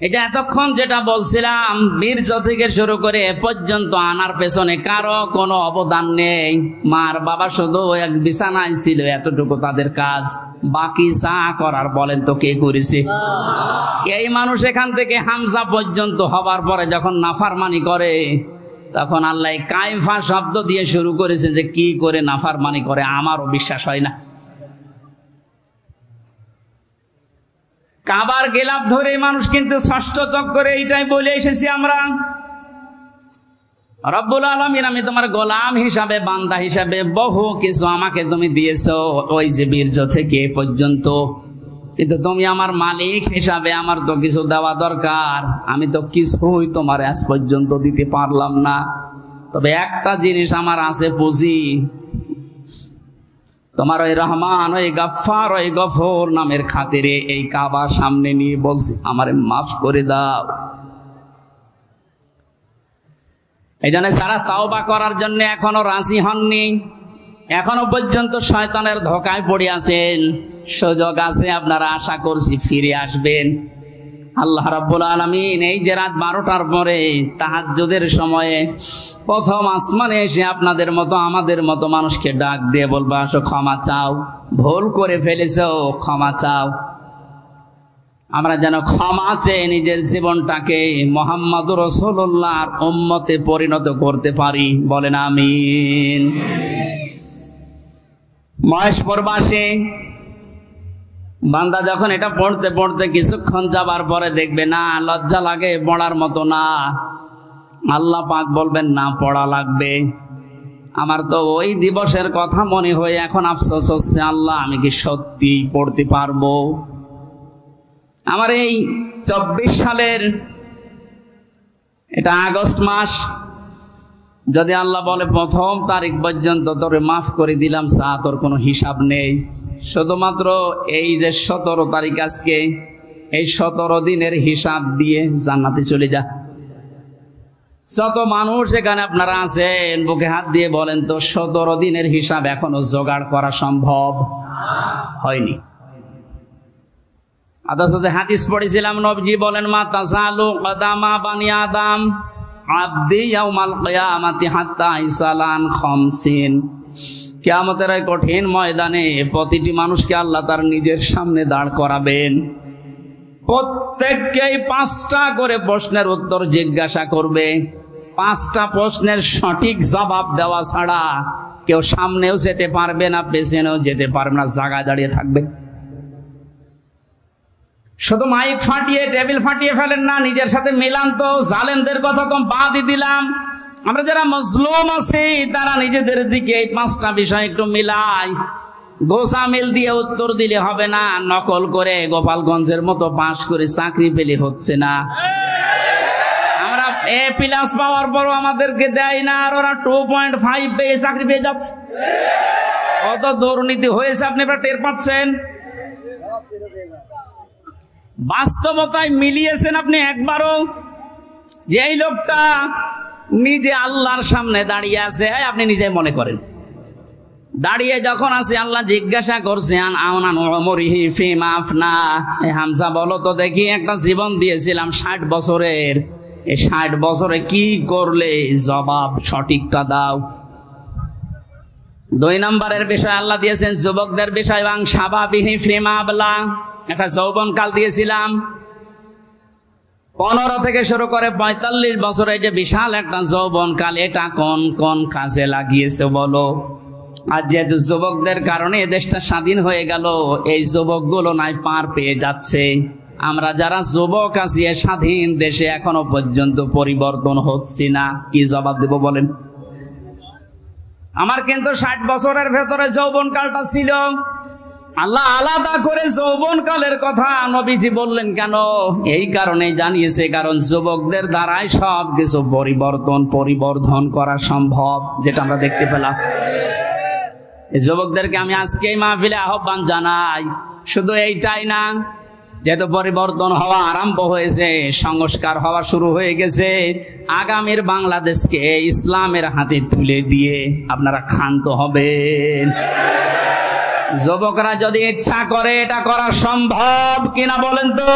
এটা এতক্ষণ যেটা বলছিলাম, বীর্য থেকে শুরু করে এ পর্যন্ত আনার পেছনে কারো কোনো অবদান নেই। মার বাবা শুধু এক বিছানায় ছিল, এতটুকু তাদের কাজ। বাকি যা করার বলেন তো কে করেছে? এই মানুষ এখান থেকে হামজা পর্যন্ত হবার পরে যখন নাফরমানি করে, তখন আল্লাহ কাইফা শব্দ দিয়ে শুরু করেছে যে কি করে নাফরমানি করে আমারও বিশ্বাস হয় না। কাবার গেলাপ ধরে মানুষ কিন্তু ষষ্ঠ চক্করে এইটাই বলে এসেছি আমরা, রব্বুল আলামিন আমি তোমার গোলাম হিসাবে, বান্দা হিসাবে বহু কিছু আমাকে তুমি দিয়েছো, ওই যে বীর্য থেকে পর্যন্ত, কিন্তু তুমি আমার মালিক হিসাবে আমার তো কিছু দেওয়া দরকার। আমি তো কিছুই তোমার আজ পর্যন্ত দিতে পারলাম না। তবে একটা জিনিস আমার আছে, পুঁজি। তোমার ওই রহমান, ওই গাফফার, ওই গফর নামের খাতিরে এই কাবা সামনে নিয়ে বলছি, আমারে মাফ করে দাও। এই জন্য যারা তাওবা করার জন্য এখনো রাজি হননি, এখনো পর্যন্ত শয়তানের ধোঁকায় পড়ে আছেন, সুযোগ আছে, আপনারা আশা করছি ফিরে আসবেন। আল্লাহ রাব্বুল আলামিন এই যে রাত 12টার পরে তাহাজ্জুদের সময়ে প্রথম আসমানে এসে আপনাদের মতো আমাদের মতো মানুষকে ডাক দিয়ে বলবে, আসো ক্ষমা চাও, ভুল করে ফেলেছো, ক্ষমা চাও। আমরা যেন ক্ষমা চেয়ে নিজের জীবনটাকে মুহাম্মদুর রাসূলুল্লাহর উম্মতে পরিণত করতে পারি, বলেন আমিন। মহেশপুর বাসী বান্দা যখন এটা পড়তে পড়তে কিছুক্ষণ যাবার পরে দেখবে না লজ্জা লাগে, পড়ার মতো না, আল্লাহ পাক বলবেন না পড়া লাগবে। আমার তো ওই দিবসের কথা মনে হয়ে এখন আফসোস হচ্ছে, আল্লাহ আমি কি সত্যি পড়তে পারবো? আমার এই 24 সালের এটা আগস্ট মাস, যদি আল্লাহ বলে প্রথম তারিখ পর্যন্ত তোরে মাফ করে দিলাম, তোর কোনো হিসাব নেই, শুধুমাত্র এই যে 17 তারিখ আজকে, এই 17 দিনের হিসাব দিয়ে জান্নাতে চলে যা। যত মানুষ এখানে আপনারা আছেন, বুকে হাত দিয়ে বলেন তো 17 দিনের হিসাব এখনো জোগাড় করা সম্ভব হয়নি। অথচ যে হাদিস পড়েছিলাম, নবীজি বলেন, মা তাযালু কদামা বানি আদম আবদি ইয়াউমাল কিয়ামাতি হাত্তা ইসালান খামসিন। কিয়ামতের এই কঠিন ময়দানে প্রতিটি মানুষকে আল্লাহ তার নিজের সামনে দাঁড় করাবেন। প্রত্যেককেই 5টা করে প্রশ্নের উত্তর জিজ্ঞাসা করবে। 5টা প্রশ্নের সঠিক জবাব দেওয়া ছাড়া কেউ সামনেও যেতে পারবে না, পেছনেও যেতে পারবে না, জায়গায় দাঁড়িয়ে থাকবে। শুধু মাইক ফাটিয়ে টেবিল ফাটিয়ে ফেলেন না, নিজের সাথে মিলান তো। জালেমদের কথা তো বাদই দিলাম, আমরা যারা মজলুম আছি তারা নিজেদের দিকে এই 5টা বিষয় একটু মিলাই। গোসা মিল দিয়ে উত্তর দিলে হবে না, নকল করে গোপালগঞ্জের মতো পাশ করে চাকরি পেলে হচ্ছে না। আমরা A+ পাওয়ার পরও আমাদেরকে দেয় না, আর ওরা 2.5 পেয়ে চাকরি পেয়ে যাচ্ছে। কত দুর্নীতি হয়েছে আপনি এবার টের পাচ্ছেন। বাস্তবতায় মিলিয়েছেন আপনি একবারও যে এই লোকটা নিজে আল্লাহর সামনে দাঁড়িয়ে আছে? আপনি নিজে মনে করেন দাঁড়িয়ে যখন আছে, আল্লাহ জিজ্ঞাসা করছেন হামজা বলো তো দেখি, একটা জীবন দিয়েছিলাম 60 বছরের, এই 60 বছরে কি করলে? জবাব সঠিকটা দাও। 2 নম্বরের বিষয় আল্লাহ দিয়েছেন যুবকদের বিষয়, একটা যৌবন কাল দিয়েছিলাম। 15 থেকে শুরু করে 45 বছরে যে বিশাল একটা যৌবন কাল, এটা কোন কোন কাজে লাগিয়েছে বলো? আর যেহেতু যুবকদের কারণে দেশটা স্বাধীন হয়ে গেল, এই যুবকগুলো নাই পার পেয়ে যাচ্ছে। আমরা যারা যুবক আছি স্বাধীন দেশে এখনো পর্যন্ত পরিবর্তন হচ্ছে না, কি জবাব দেব বলেন? আমার কিন্তু 60 বছরের ভেতরে যৌবন কালটা ছিল। আল্লাহ আলাদা করে যৌবন কালের কথা নবীজি বললেন কেন? এই কারণে জানিয়েছে, কারণ যুবকদের দ্বারাই সব কিছু পরিবর্ধন করা সম্ভব, যেটা আমরা দেখতে পেলাম। এই যুবকদেরকে আমি আজকে এই মাহফিলে আহ্বান জানাই, শুধু এইটাই না, যেহেতু পরিবর্তন হওয়া আরম্ভ হয়েছে, সংস্কার হওয়া শুরু হয়ে গেছে, আগামীর বাংলাদেশকে ইসলামের হাতে তুলে দিয়ে আপনারা ক্ষান্ত হবেন। যুবকরা যদি ইচ্ছা করে এটা করা সম্ভব কিনা বলেন তো?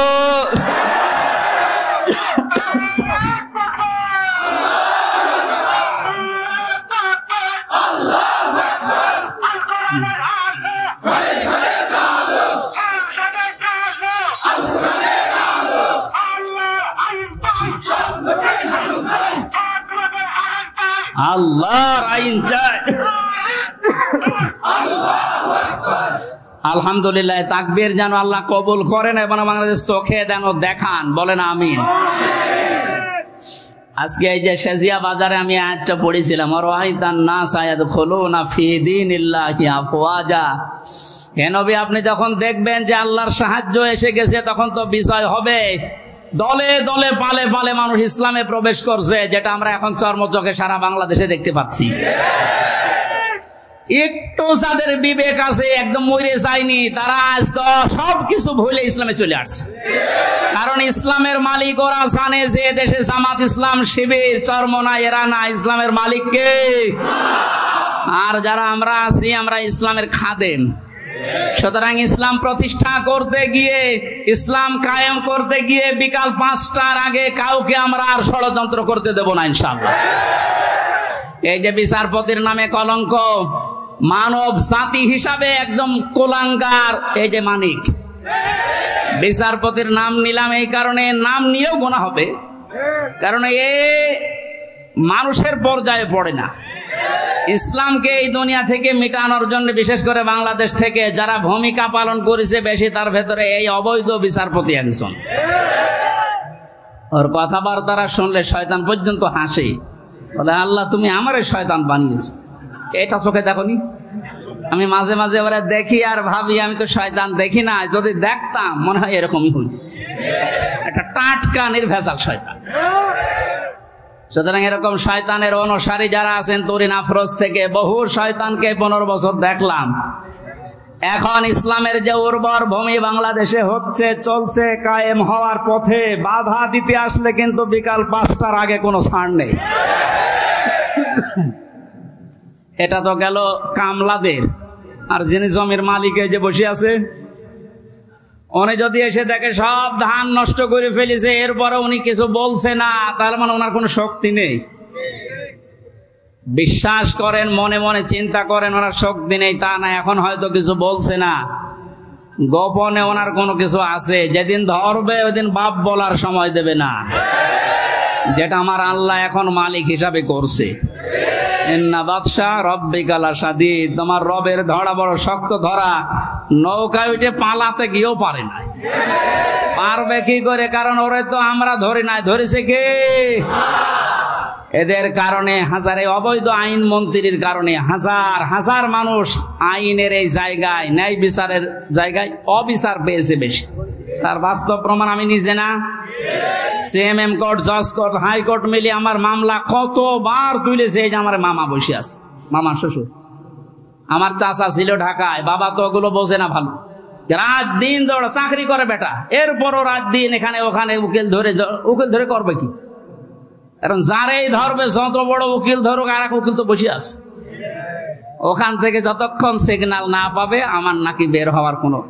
আল্লাহর আইন চাই। আলহামদুলিল্লাহ, তাকবীর যেন আল্লাহ কবুল করেন এবং বাংলাদেশ চোখে যেন দেখান, বলেন আমিন। আজকে এই যে শেজিয়া বাজারে আমি আয়াতটা পড়েছিলাম, ওয়ারাইতান নাস ইয়াদখুলুনা ফি দীনিল্লাহি আফওয়াজা। হে নবী, আপনি যখন দেখবেন যে আল্লাহর সাহায্য এসে গেছে, তখন তো বিজয় হবে। দলে দলে পালে পালে মানুষ ইসলামে প্রবেশ করছে, যেটা আমরা এখন চর্মচোখে সারা বাংলাদেশে দেখতে পাচ্ছি। একটু যাদের বিবেক আছে, একদম মরে যায়নি, তারা আজ তো সবকিছু ভুলে ইসলামে চলে আসছে। কারণ ইসলামের মালিক ওরা জানে যে দেশে জামাত ইসলাম, শিবির, চরমনা, এরা না, ইসলামের মালিক কে? আর যারা আমরা আছি, আমরা ইসলামের খাদেম। সুতরাং ইসলাম প্রতিষ্ঠা করতে গিয়ে, ইসলাম কায়েম করতে গিয়ে বিকাল 5টার আগে কাউকে আমরা আর ষড়যন্ত্র করতে দেব না ইনশাআল্লাহ। এই যে বিচারপতির নামে কলঙ্ক, মানব জাতি হিসাবে একদম কোলাঙ্গার, এই যে মানিক। বিচারপতির নাম নিলাম এই কারণে, নাম নিয়েও গোনা হবে, কারণ এ মানুষের পর্যায়ে পড়ে না। ইসলামকে এই দুনিয়া থেকে মিটানোর জন্য, বিশেষ করে বাংলাদেশ থেকে যারা ভূমিকা পালন করেছে বেশি, তার ভেতরে এই অবৈধ বিচারপতি একজন। ওর কথাবার্তারা শুনলে শয়তান পর্যন্ত হাসে, বলে আল্লাহ তুমি আমারে শয়তান বানিয়েছো। এটা চোখে দেখনি? আমি মাঝে মাঝে ওরা দেখি আর ভাবি আমি তো শয়তান দেখি না, যদি দেখতাম মনে হয় এরকমই হই, একটা টাটকা নির্ভেজাল শয়তান। সুতরাং এরকম শয়তানের অনুসারী যারা আছেন, তরিন আফরোজ থেকে বহু শয়তানকে 15 বছর দেখলাম। এখন ইসলামের যে উর্বর ভূমি বাংলাদেশে হচ্ছে, চলছে, কায়েম হওয়ার পথে, বাধা দিতে আসলে কিন্তু বিকাল 5টার আগে কোনো ছাড় নেই। এটা তো গেল কামলাদের। আর যিনি জমির মালিক যে বসে আছে, উনি যদি এসে দেখে সব ধান নষ্ট করে ফেলেছে, এরপরে উনি কিছু বলছে না, তার মানে ওনার কোনো শক্তি নেই। বিশ্বাস করেন, মনে মনে চিন্তা করেন ওনার শক্তি নেই তা না, এখন হয়তো কিছু বলছে না, গোপনে ওনার কোনো কিছু আছে। যেদিন ধরবে ওইদিন বাপ বলার সময় দেবে না, যেটা আমার আল্লাহ এখন মালিক হিসাবে করছে। ইন্না বাদশা রব্বিকা লাশাদীদ, তোমার রবের ধরা বড় শক্ত ধরা। নৌকায় উঠে পালাতে গিয়েও পারে না। পারবে কি করে? কারণ ওরে তো আমরা ধরি নাই, ধরেছে কে? এদের কারণে হাজারে অবৈধ আইন মন্ত্রীর কারণে হাজার হাজার মানুষ আইনের এই জায়গায়, ন্যায় বিচারের জায়গায় অবিচার পেয়েছে বেশি। তার বাস্তব প্রমাণ আমি নিজে না, সিএমএম কোর্ট, জজ কোর্ট, হাইকোর্ট মিলিয়ে আমার মামলা কতবার তুলেছে। এই যে আমার মামা বসে আছে, মামা শ্বশুর, আমার চাচা ছিল ঢাকায়, বাবা তো ওগুলো বোঝে না ভালো, রাত দিন দৌড়া চাকরি করে বেটা, এরপরও রাত দিন এখানে ওখানে উকিল ধরে করবে কি? কারণ যারেই ধরবে, যত বড় উকিল ধরুক, আর এক উকিল তো বসে আছে ওখান থেকে, যতক্ষণ সিগন্যাল না পাবে আমার নাকি বের হওয়ার কোনো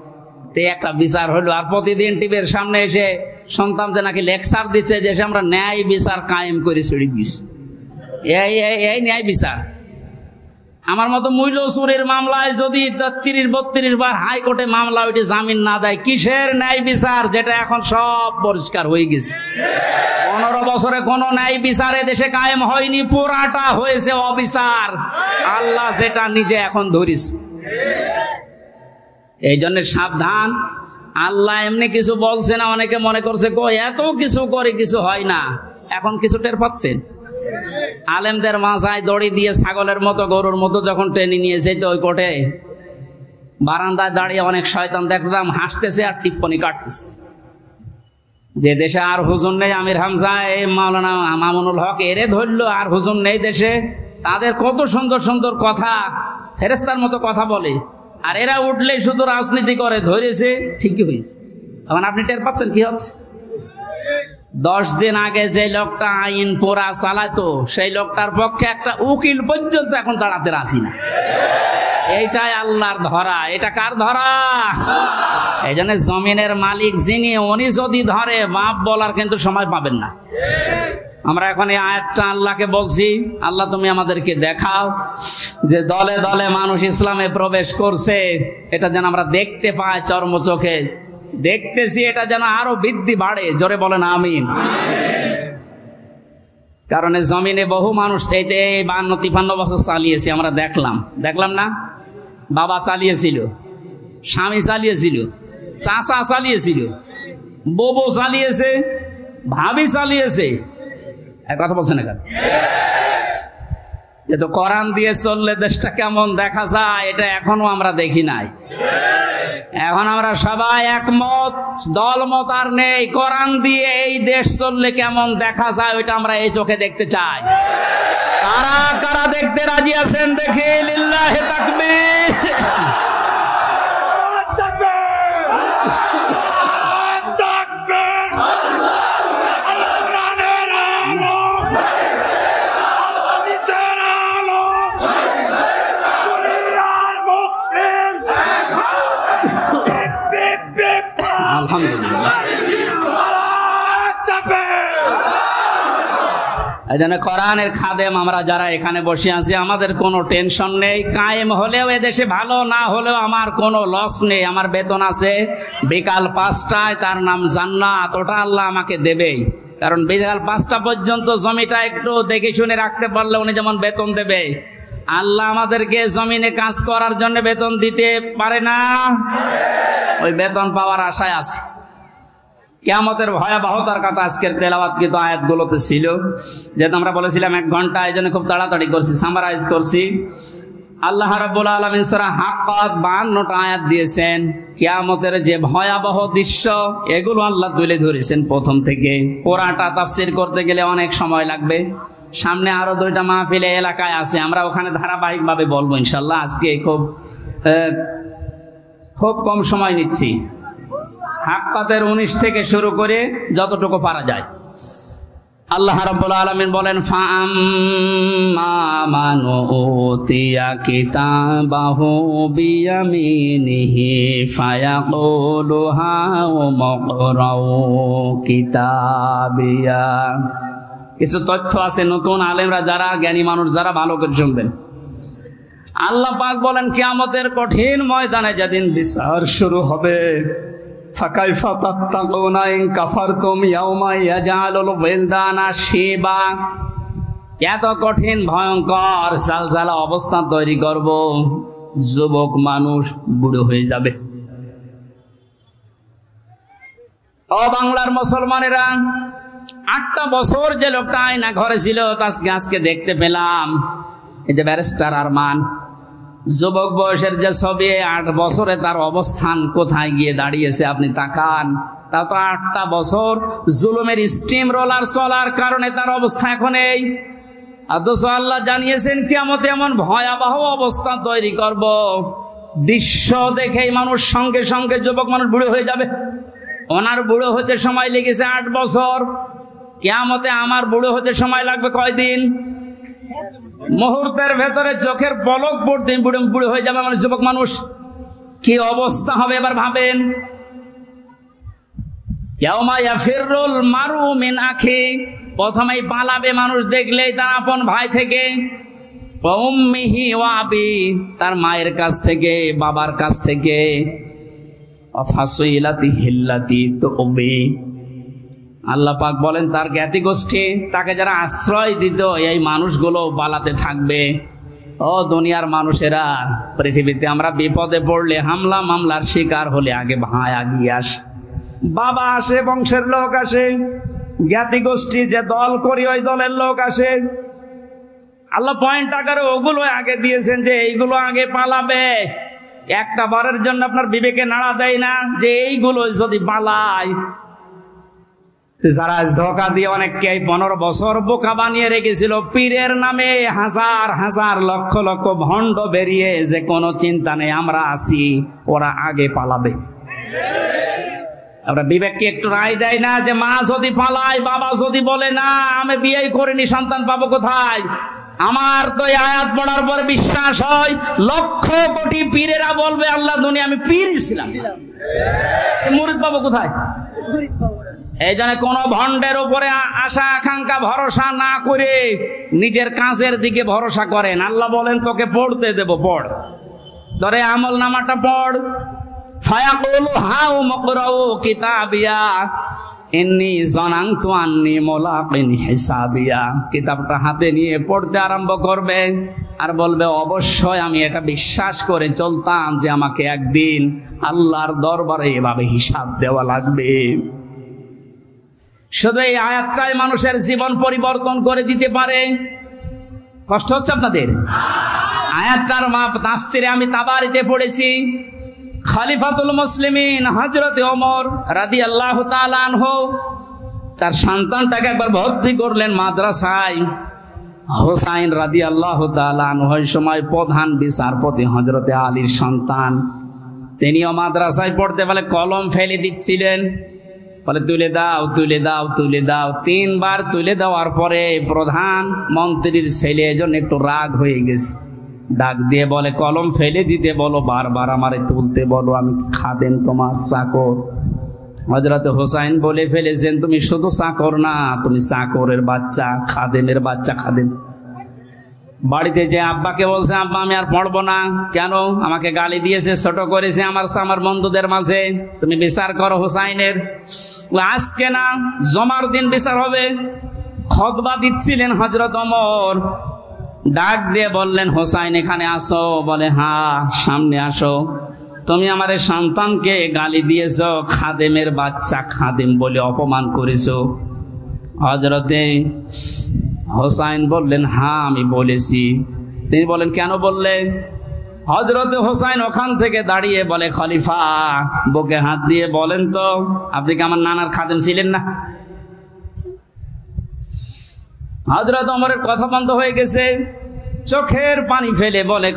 একটা বিচার হলো। আর প্রতিদিন টিভির সামনে এসে শুনতাম যে নাকি লেকচার দিচ্ছে যে আমরা ন্যায় বিচার কায়েম করে ছেড়ে দিস। এই ন্যায় বিচার আমার মতো মূল্য চুরির মামলায় যদি 30-32 বার হাইকোর্টে মামলা ওইটি জামিন না দেয়, কিসের ন্যায় বিচার? যেটা এখন সব পরিষ্কার হয়ে গেছে। 15 বছরে কোনো ন্যায় বিচারে দেশে কায়েম হয়নি, পুরাটা হয়েছে অবিচার। আল্লাহ যেটা নিজে এখন ধরিস। এই জন্য সাবধান, আল্লাহ এমনি কিছু বলছে না। অনেকে মনে করছে এত কিছু করে কিছু হয় না। এখন কিছু টের পাচ্ছেন? আলেমদের মাথায় দড়ি দিয়ে ছাগলের মতো, গরুর মতো যখন টেনে নিয়ে যেত ওই কোর্টে, বারান্দায় দাঁড়িয়ে অনেক শয়তান দেখলাম হাসতেছে আর টিপ্পনি কাটতেছে। যে দেশে আর হুজুর নেই, আমির হামজা, এই মাওলানা মামুনুল হক, এরে ধরলো, আর হুজুর নেই দেশে। তাদের কত সুন্দর সুন্দর কথা, ফেরেস্তার মতো কথা বলে, আর এরা উঠলে শুধু রাজনীতি করে। ধরেছে, ঠিকই হয়েছে। এখন আপনি টের পাচ্ছেন কি হচ্ছে? 10 দিন আগে যে লোকটা আইন পোড়া চালাতো, সেই লোকটার পক্ষে একটা উকিল পর্যন্ত এখন দাঁড়াতে রাজি না। এইটাই আল্লাহর ধরা। এটা কার ধরা? এই জন্য জমিনের মালিক যিনি, উনি যদি ধরে, বাপ বলার কিন্তু সময় পাবেন না। আমরা এখন এই আয়াতটা আল্লাহকে বলছি, আল্লাহ তুমি আমাদেরকে দেখাও যে দলে দলে মানুষ ইসলামে প্রবেশ করছে, এটা যেন আমরা দেখতে পাই, চর্ম চোখে দেখতেছি, এটা যেন আরো বৃদ্ধি বাড়ে। জোরে বলেন আমিন। কারণ জমিনে বহু মানুষ 52-53 বছর চালিয়েছে, আমরা দেখলাম না? বাবা চালিয়েছিল, স্বামী চালিয়েছিল, চাচা চালিয়েছিল, বউ চালিয়েছে, ভাবি চালিয়েছে। এক কথা বলছেন না? তো কোরআন দিয়ে চললে দেশটা কেমন দেখা যায়, এটা এখনো আমরা দেখি নাই। এখন আমরা সবাই একমত, দলমত আর নেই। কোরআন দিয়ে এই দেশ চললে কেমন দেখা যায়, ওইটা আমরা এই চোখে দেখতে চাই। কারা কারা দেখতে রাজি আছেন দেখে? লিল্লাহি তাকবীর। এই জন্য কোরআনের খাদেম আমরা যারা এখানে বসে আছি, আমাদের কোনো টেনশন নেই। কায়েম হলেও এদেশে ভালো, না হলেও আমার কোনো লস নেই। আমার বেতন আছে বিকাল 5টায়, তার নাম জান্নাত। ওটা আল্লাহ আমাকে দেবেই। কারণ বিকাল 5টা পর্যন্ত জমিটা একটু দেখে শুনে রাখতে পারলে উনি যেমন বেতন দেবে, আল্লাহ আমাদেরকে জমিনে কাজ করার জন্য বেতন দিতে পারে না? ওই বেতন পাওয়ার আশায় আছে। কিয়ামতের ভয়াবহতার কথা আজকের তেলাওয়াতকৃত আয়াতগুলোতে ছিল। যেহেতু আমরা বলেছিলাম 1 ঘন্টা, এই জন্য খুব তাড়াতাড়ি করছি, সামারাইজ করছি। আল্লাহ রাব্বুল আলামিন সূরা হাক্কাত 52টা আয়াত দিয়েছেন। কিয়ামতের যে ভয়াবহ দৃশ্য, এগুলো আল্লাহ তুলে ধরেছেন প্রথম থেকে। পুরাটা তাফসীর করতে গেলে অনেক সময় লাগবে। সামনে আরো 2টা মাহফিল এলাকায় আছে, আমরা ওখানে ধারাবাহিকভাবে বলবো ইনশাআল্লাহ। আজকে খুব কম সময় নিচ্ছি। হাক্কাতের 19 থেকে শুরু করে যতটুকু পারা যায়। আল্লাহ রাব্বুল আলামিন বলেন, ফাআম্মা মান উতিয়া কিতাবাহু বিয়ামিনিহি ফায়াকুলু হাউমুকরাউ কিতাবিয়া কিছু তথ্য আছে, নতুন আলেমরা যারা জ্ঞানী মানুষ যারা ভালো করে শুনবেন। আল্লাহ পাক বলেন কিয়ামতের কঠিন ময়দানে যেদিন বিচার শুরু হবে, ফাকাইফা তাত্তাকুনা ইন কাফারতুম ইয়াওমা ইয়াজআলুল ওয়িলদানা শিবা, এত কঠিন ভয়ঙ্কর সালসালা অবস্থা তৈরি করব, যুবক মানুষ বুড়ো হয়ে যাবে। ও বাংলার মুসলমানেরা, 8টা বছর যে লোকটা আয়না ঘরে ছিল আজকে দেখতে পেলাম, এই যে ব্যারিস্টার আরমান, যুবক বয়সের যে ছবি, 8 বছরে তার অবস্থান কোথায় গিয়ে দাঁড়িয়েছে আপনি তাকান। তা তো 8টা বছর জুলুমের স্টিম রোলার চলার কারণে তার অবস্থা এখন এই। অথচ আল্লাহ জানিয়েছেন কিয়ামতে এমন ভয়াবহ অবস্থা তৈরি করব, দৃশ্য দেখেই মানুষ সঙ্গে সঙ্গে যুবক মানুষ বুড়ো হয়ে যাবে। ওনার বুড়ো হতে সময় লেগেছে 8 বছর, কিয়ামতে আমার বুড়ো হতে সময় লাগবে কয়দিন? মুহূর্তের ভেতরে চোখের পলক পড়তে বুড়ো হয়ে যাবে মানে যুবক মানুষ। কি অবস্থা হবে এবার ভাবেন। ইয়াউমা ইয়াফিরুল মারউ মিন আখি, প্রথমেই পালাবে মানুষ দেখলেই তার আপন ভাই থেকে, ওয়া উম্মিহি ওয়া আবি, তার মায়ের কাছ থেকে, বাবার কাছ থেকে, ওয়া ফাসিলাতিহি আল্লাতী তুবি। আল্লাহ পাক বলেন তার জ্ঞাতি গোষ্ঠী, তাকে যারা আশ্রয় দিত, এই মানুষগুলো পালাতে থাকবে। ও দুনিয়ার মানুষেরা, পৃথিবীতে আমরা বিপদে পড়লে, হামলা মামলার শিকার হলে আগে ভাই আগিয়ে আসে, বাবা আসে, বংশের লোক আসে, জ্ঞাতি গোষ্ঠী যে দল করি ওই দলের লোক আসে। আল্লাহ পয়েন্ট আকারে ওগুলো আগে দিয়েছেন যে এইগুলো আগে পালাবে। একটা বারের জন্য আপনার বিবেকে নাড়া দেয় না যে এইগুলো যদি পালায়? যারা ধোঁকা দিয়ে অনেককে 15 বছর বোকা বানিয়ে রেখেছিল, পীরের নামে হাজার হাজার লক্ষ লক্ষ ভণ্ড বেরিয়ে, যে কোনো চিন্তা নেই আমরা আছি, ওরা আগে পালাবে। আমরা বিবেককে একটু রায় দেয় না যে মা যদি পালায়, বাবা যদি বলে না আমি বিয়ে করিনি, সন্তান পাবো কোথায়? আমার তো এই আয়াত পড়ার পর বিশ্বাস হয় লক্ষ কোটি পীরেরা বলবে আল্লাহ দুনিয়া আমি পীর ছিলাম, মুরিদ পাবো কোথায়? এই জন্য কোন ভণ্ডের উপরে আশা আকাঙ্ক্ষা ভরসা না করে নিজের কাজের দিকে ভরসা করেন। আল্লাহ বলেন তোকে পড়তে দেব, পড়, ধরে আমল নামাটা পড়। ফায়াকুল হাউ মুকরাউ কিতাবিয়া ইন্নী যানানতু আন্নী মুলাকিন হিসাবিয়া, কিতাবটা হাতে নিয়ে পড়তে আরম্ভ করবে আর বলবে অবশ্যই আমি এটা বিশ্বাস করে চলতাম যে আমাকে একদিন আল্লাহর দরবারে এভাবে হিসাব দেওয়া লাগবে। শুধু এই আয়াতটাই মানুষের জীবন পরিবর্তন করে দিতে পারে। কষ্ট হচ্ছে আপনাদের? আয়াতটার তাফসিরে আমি তাবারিতে পড়েছি, খলিফাতুল মুসলিমিন হযরত ওমর রাদিয়াল্লাহু তাআলা আনহু তার সন্তানটাকে একবার ভর্তি করলেন মাদ্রাসায়। হোসাইন রাদিয়াল্লাহু তাআলা আনহু ওই সময় প্রধান বিচারপতি হযরতে আলীর সন্তান, তিনিও মাদ্রাসায় পড়তে বলে কলম ফেলে দিচ্ছিলেন, বলে তুলে দাও তুলে দাও তুলে দাও। 3 বার তুলে দেওয়ার পরে প্রধান মন্ত্রীর ছেলে এজন্য একটু রাগ হয়ে গেছে, ডাক দিয়ে বলে কলম ফেলে দিতে বলো, বারবার আমারে তুলতে বলো, আমি খাদেম তোমার চাকর। হযরত হোসাইন বলে ফেলেছেন তুমি শুধু চাকর না, তুমি চাকরের বাচ্চা, খাদেমের বাচ্চা। খাদেম বাড়িতে যে আব্বাকে বলছে আব্বা আমি আর পড়বো না, কেন? আমাকে গালি দিয়েছে, ছোট করেছে আমার বন্ধুদের মাঝে, তুমি বিচার করো হোসাইনের। আজকে না জমার দিন বিচার হবে। খুতবা দিচ্ছিলেন হযরত ওমর, ডাক দিয়ে বললেন হোসাইন এখানে আসো, বলে হ্যাঁ সামনে আসো। তুমি আমার সন্তানকে গালি দিয়েছো, খাদেমের বাচ্চা, খাদেম বলে অপমান করেছো। হযরতে হোসাইন বললেন হ্যাঁ আমি বলেছি। তিনি বলেন কেন বললেন? হযরতে হোসাইন ওখান থেকে দাঁড়িয়ে বলে খলিফা বুকে হাত দিয়ে বলেন তো আপনি কি আমার নানার খাদেম ছিলেন না? হযরত ওমরের কথা বন্ধ হয়ে গেছে, চোখের পানি ফেলে বলে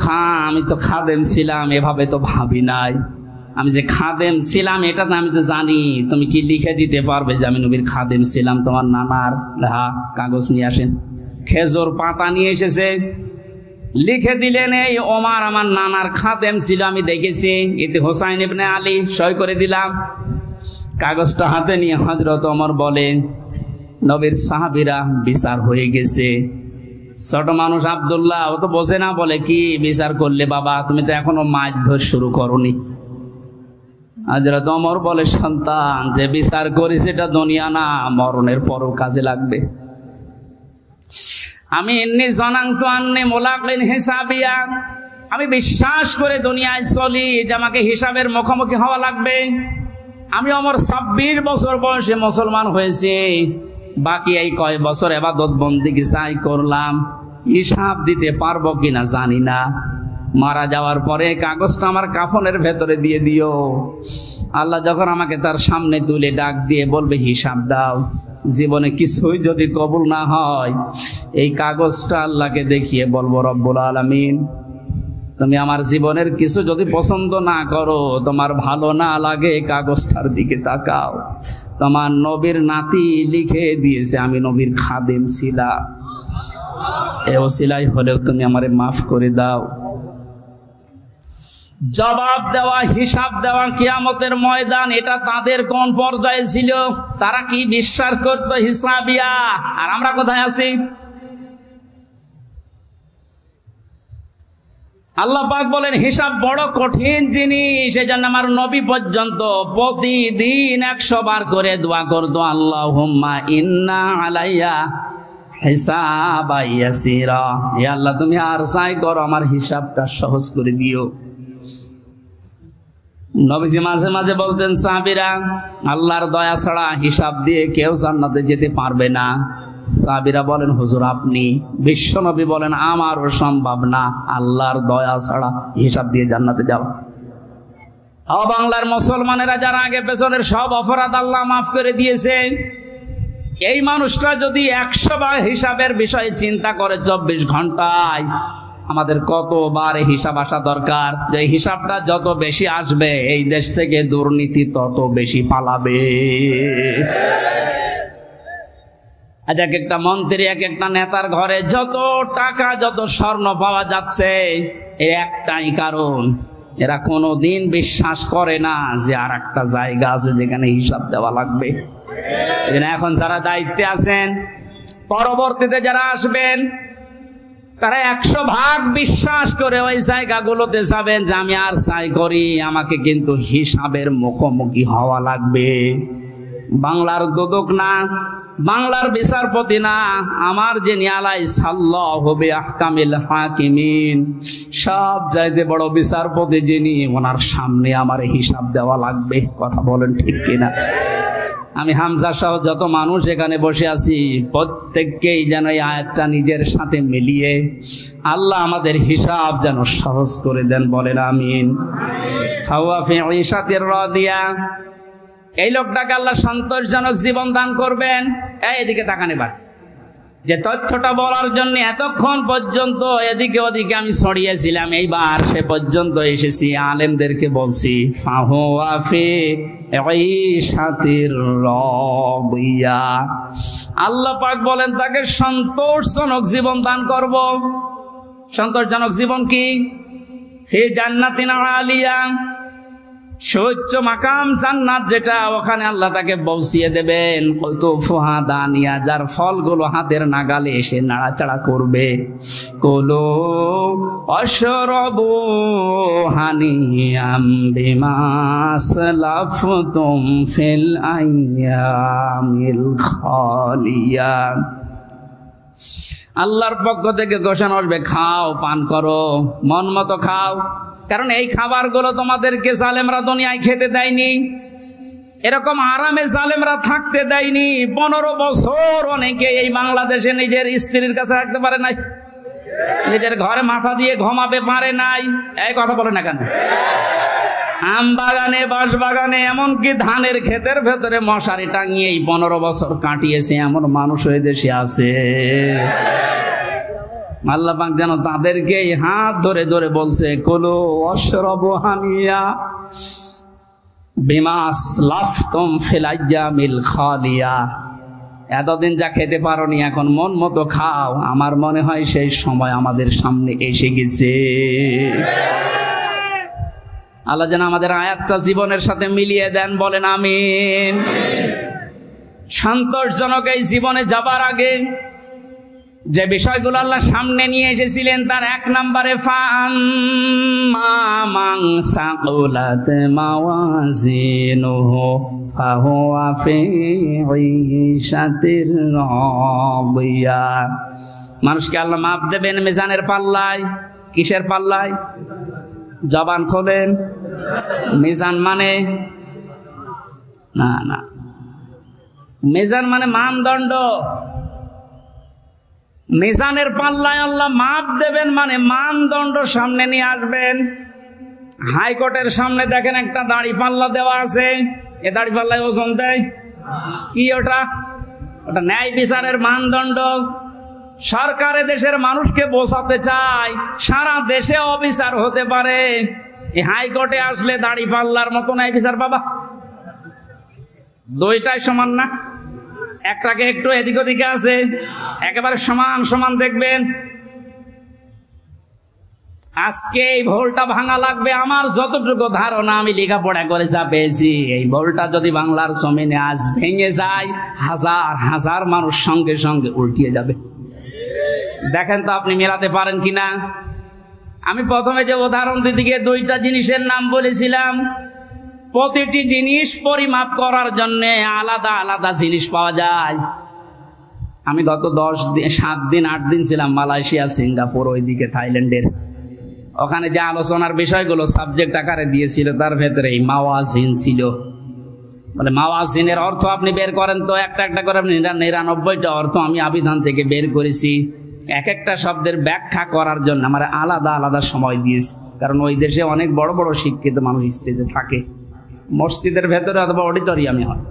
আমি তো খাদেম ছিলাম, এভাবে তো ভাবি নাই। আমি যে খাদেম ছিলাম এটা তো আমি তো জানি। তুমি কি লিখে দিতে পারবে যে আমি নবীর খাদেম ছিলাম তোমার নানার? হ্যাঁ, কাগজ নিয়ে আসেন। খেজুর পাতা নিয়ে এসেছে, লিখে দিলেন এই ওমর আমার নানার খাদেম ছিল, আমি দেখেছি, এতে হোসাইন ইবনে আলী, সই করে দিলাম। কাগজটা হাতে নিয়ে হযরত ওমর বলেন নবীর সাহাবীরা বিচার হয়ে গেছে। ছোট মানুষ আব্দুল্লাহ ও তো বোঝে না, বলে কি বিচার করলে বাবা, তুমি তো এখনো মারধর শুরু করনি। হযরত ওমর বলে, সন্তান, যে বিচার করি সেটা দুনিয়া না, মরণের পরও কাজে লাগবে। আমি ইন্নী জানান্তু আন্নী মুলাকিন হিসাবিয়া, আমি বিশ্বাস করে দুনিয়ায় চলি যে আমাকে হিসাবের মুখোমুখি হওয়া লাগবে। আমি ওমর 26 বছর বয়সে মুসলমান হয়েছি, বাকি এই কয় বছর ইবাদত বন্দেগী চাই করলাম, হিসাব দিতে পারবো কিনা জানি না। মারা যাওয়ার পরে কাগজটা আমার কাফনের ভেতরে দিয়ে দিও। আল্লাহ যখন আমাকে তার সামনে তুলে ডাক দিয়ে বলবে হিসাব দাও, জীবনে কিছুই যদি কবুল না হয়, এই কাগজটা আল্লাহকে দেখিয়ে বলবো, রব্বুল আলামিন, তুমি আমার জীবনের কিছু যদি পছন্দ না করো, তোমার ভালো না লাগে, কাগজটার দিকে তাকাও, তোমার নবীর নাতি লিখে দিয়েছে আমি নবীর খাদেম ছিলাম, এ ওসিলাই হলেও তুমি আমারে মাফ করে দাও। জবাব দেওয়া, হিসাব দেওয়া কিয়ামতের ময়দান, এটা তাদের কোন পর্যায়ে ছিল? তারা কি বিশ্বাস করত হিসাবিয়া? আর আমরা কোথায় আছি? আল্লাহ পাক বলেন হিসাব বড় কঠিন জিনিস, এজন্য আমার নবী পর্যন্ত প্রতিদিন 100 বার করে দোয়া করতো, আল্লাহুম্মা ইন্না আলাইয়া হিসাবা ইয়াসিরা, হে আল্লাহ তুমি আর চাই করো আমার হিসাবটা সহজ করে দিও। নবীজি মাঝে মাঝে বলতেন, সাহাবীরা, আল্লাহর দয়া ছাড়া হিসাব দিয়ে কেউ জান্নাতে যেতে পারবে না। সাহাবীরা বলেন, হুজুর আপনি? বিশ্বনবী বলেন, আমারও সম্ভব না আল্লাহর দয়া ছাড়া হিসাব দিয়ে জান্নাতে যাওয়া। বাংলার মুসলমানেরা যারা আগে পেছনের সব অপরাধ আল্লাহ মাফ করে দিয়েছে, এই মানুষটা যদি 100 বার হিসাবের বিষয়ে চিন্তা করে 24 ঘন্টায়, আমাদের কতবার হিসাব আসা দরকার। যে হিসাবটা যত বেশি আসবে, এই দেশ থেকে দুর্নীতি তত বেশি পালাবে। আজ এক একটা মন্ত্রী, এক একটা নেতার ঘরে যত টাকা, যত স্বর্ণ পাওয়া যাচ্ছে, এর একটাই কারণ, এরা কোনোদিন বিশ্বাস করে না যে আর একটা জায়গা আছে যেখানে হিসাব দেওয়া লাগবে। এখন যারা দায়িত্বে আছেন, পরবর্তীতে যারা আসবেন, তারা 100 ভাগ বিশ্বাস করে ওই জায়গাগুলোতে যাবেন যে আমি আর চাই করি, আমাকে কিন্তু হিসাবের মুখোমুখি হওয়া লাগবে। বাংলার দুদক না, বাংলার বিচারপতি না, আমার যে নিয়ালাই সাল্লাল্লাহু বিআহকামিল হাকিমিন, সব চাইতে বড় বিচারপতি যিনি, ওনার সামনে আমার হিসাব দেওয়া লাগবে। কথা বলেন ঠিক কিনা? আমি হামজা সহ যত মানুষ এখানে বসে আছি, প্রত্যেককেই যেন এই আয়াতটা নিজের সাথে মিলিয়ে আল্লাহ আমাদের হিসাব যেন সহজ করে দেন। বলেন আমিন। ফাওয়া ফি ঈশাতির রাদিয়া, এই লোকটাকে আল্লাহ সন্তোষজনক জীবন দান করবেন। এদিকে তাকান এবার, যে তথ্যটা বলার জন্য এতক্ষণ পর্যন্ত এদিকে ওদিকে আমি ছড়িয়েছিলাম, এইবার সে পর্যন্ত এসেছি, আলেমদেরকে বলছি ফাহুয়া ফি ঈশাতির রাদিয়া, আল্লাহ পাক বলেন তাকে সন্তোষজনক জীবন দান করব। সন্তোষজনক জীবন কি? ফি জান্নাতিন আলিয়া, সুউচ্চ মাকাম জান্নাত যেটা, ওখানে আল্লাহ তাকে পৌঁছিয়ে দেবেন। কুতুফুহা দানিয়া, যার ফলগুলো হাতের নাগালে এসে নাড়াচাড়া করবে। কুলু ওয়াশরাবু হানিয়াম বিমা আসলাফতুম ফিল আইয়ামিল খালিয়া, আল্লাহর পক্ষ থেকে ঘোষণা আসবে, খাও, পান করো, মন মতো খাও, কারণ এই খাবারগুলো তোমাদেরকে জালেমরা দুনিয়ায় খেতে দেয়নি, এরকম আরামে জালেমরা থাকতে দেয়নি। 15 বছর অনেকে এই বাংলাদেশে নিজের স্ত্রীর কাছে রাখতে পারে নাই, নিজের ঘরে মাথা দিয়ে ঘুমাবে পারে নাই। এই কথা বলে না কেন? আম বাগানে, বাঁশ বাগানে, এমনকি ধানের ক্ষেতের ভেতরে মশারি টাঙিয়ে 15 বছর কাটিয়েছে এমন মানুষ ওই দেশে আছে। আল্লাহ পাক যেন তাদেরকে হাত ধরে ধরে বলছে, কুলু ওয়াশরাবু হানিয়া বিমা আসলাফতুম ফিল আইয়ামিল খালিয়া, এতদিন যা খেতে পারোনি এখন মন মতো খাও। আমার মনে হয় সেই সময় আমাদের সামনে এসে গেছে। আল্লাহ যেন আমাদের আয়াতটা জীবনের সাথে মিলিয়ে দেন। বলেন আমিন। সন্তোষজনক এই জীবনে যাবার আগে যে বিষয়গুলো আল্লাহ সামনে নিয়ে এসেছিলেন তার এক নম্বরে ফাআম্মা মান সাকুলাত মাওয়াজিনুহু ফাহুয়া ফি ঈশাতির রাদিয়া। মানুষকে আল্লাহ মাপ দেবেন মিজানের পাল্লায়। কিসের পাল্লায়? জবান খোলেন। মিজান মানে না, মিজান মানে মানদণ্ড। মিজানের পাল্লায় আল্লাহ মাপ দেবেন মানে মানদণ্ড সামনে নিয়ে আসবেন। হাইকোর্টের সামনে দেখেন একটা দাড়ি পাল্লা দেওয়া আছে, এ দাড়ি পাল্লায় ওজন দেয় কি? ওটা ন্যায় বিচারের মানদণ্ড। সরকারে দেশের মানুষকে বোঝাতে চায় সারা দেশে অবিচার হতে পারে, এই হাইকোর্টে আসলে দাড়ি পাল্লার মতো ন্যায় বিচার বাবা। দুইটাই সমান না, একটাকে একটু এদিক ওদিকে আছে, একেবারে সমান সমান দেখবেন। আজকে এই ভুলটা ভাঙা লাগবে। আমার যতটুকু ধারণা, আমি লেখাপড়া করে যা পেয়েছি, এই ভুলটা যদি বাংলার জমিনে আজ ভেঙে যায়, হাজার হাজার মানুষ সঙ্গে সঙ্গে উল্টিয়ে যাবে। দেখেন তো আপনি মেলাতে পারেন কিনা। আমি প্রথমে যে উদাহরণ দিকে দুইটা জিনিসের নাম বলেছিলাম, প্রতিটি জিনিস পরিমাপ করার জন্য আলাদা আলাদা জিনিস পাওয়া যায়। আমি গত 7 দিন 8 দিন ছিলাম মালয়েশিয়া, সিঙ্গাপুর, ওইদিকে থাইল্যান্ডের। ওখানে যে আলোচনার বিষয়গুলো সাবজেক্ট আকারে দিয়েছিল তার ভেতরে এই মাওয়াজিন ছিল। বলে মাওয়াজিনের অর্থ আপনি বের করেন তো, একটা একটা করে আপনি 99টা অর্থ আমি আবিধান থেকে বের করেছি। এক একটা শব্দের ব্যাখ্যা করার জন্য আমার আলাদা আলাদা সময় দিয়েছি, কারণ ওই দেশে অনেক বড় বড় শিক্ষিত মানুষ স্টেজে থাকে, মসজিদের ভেতরে অথবা অডিটোরিয়ামে হয়।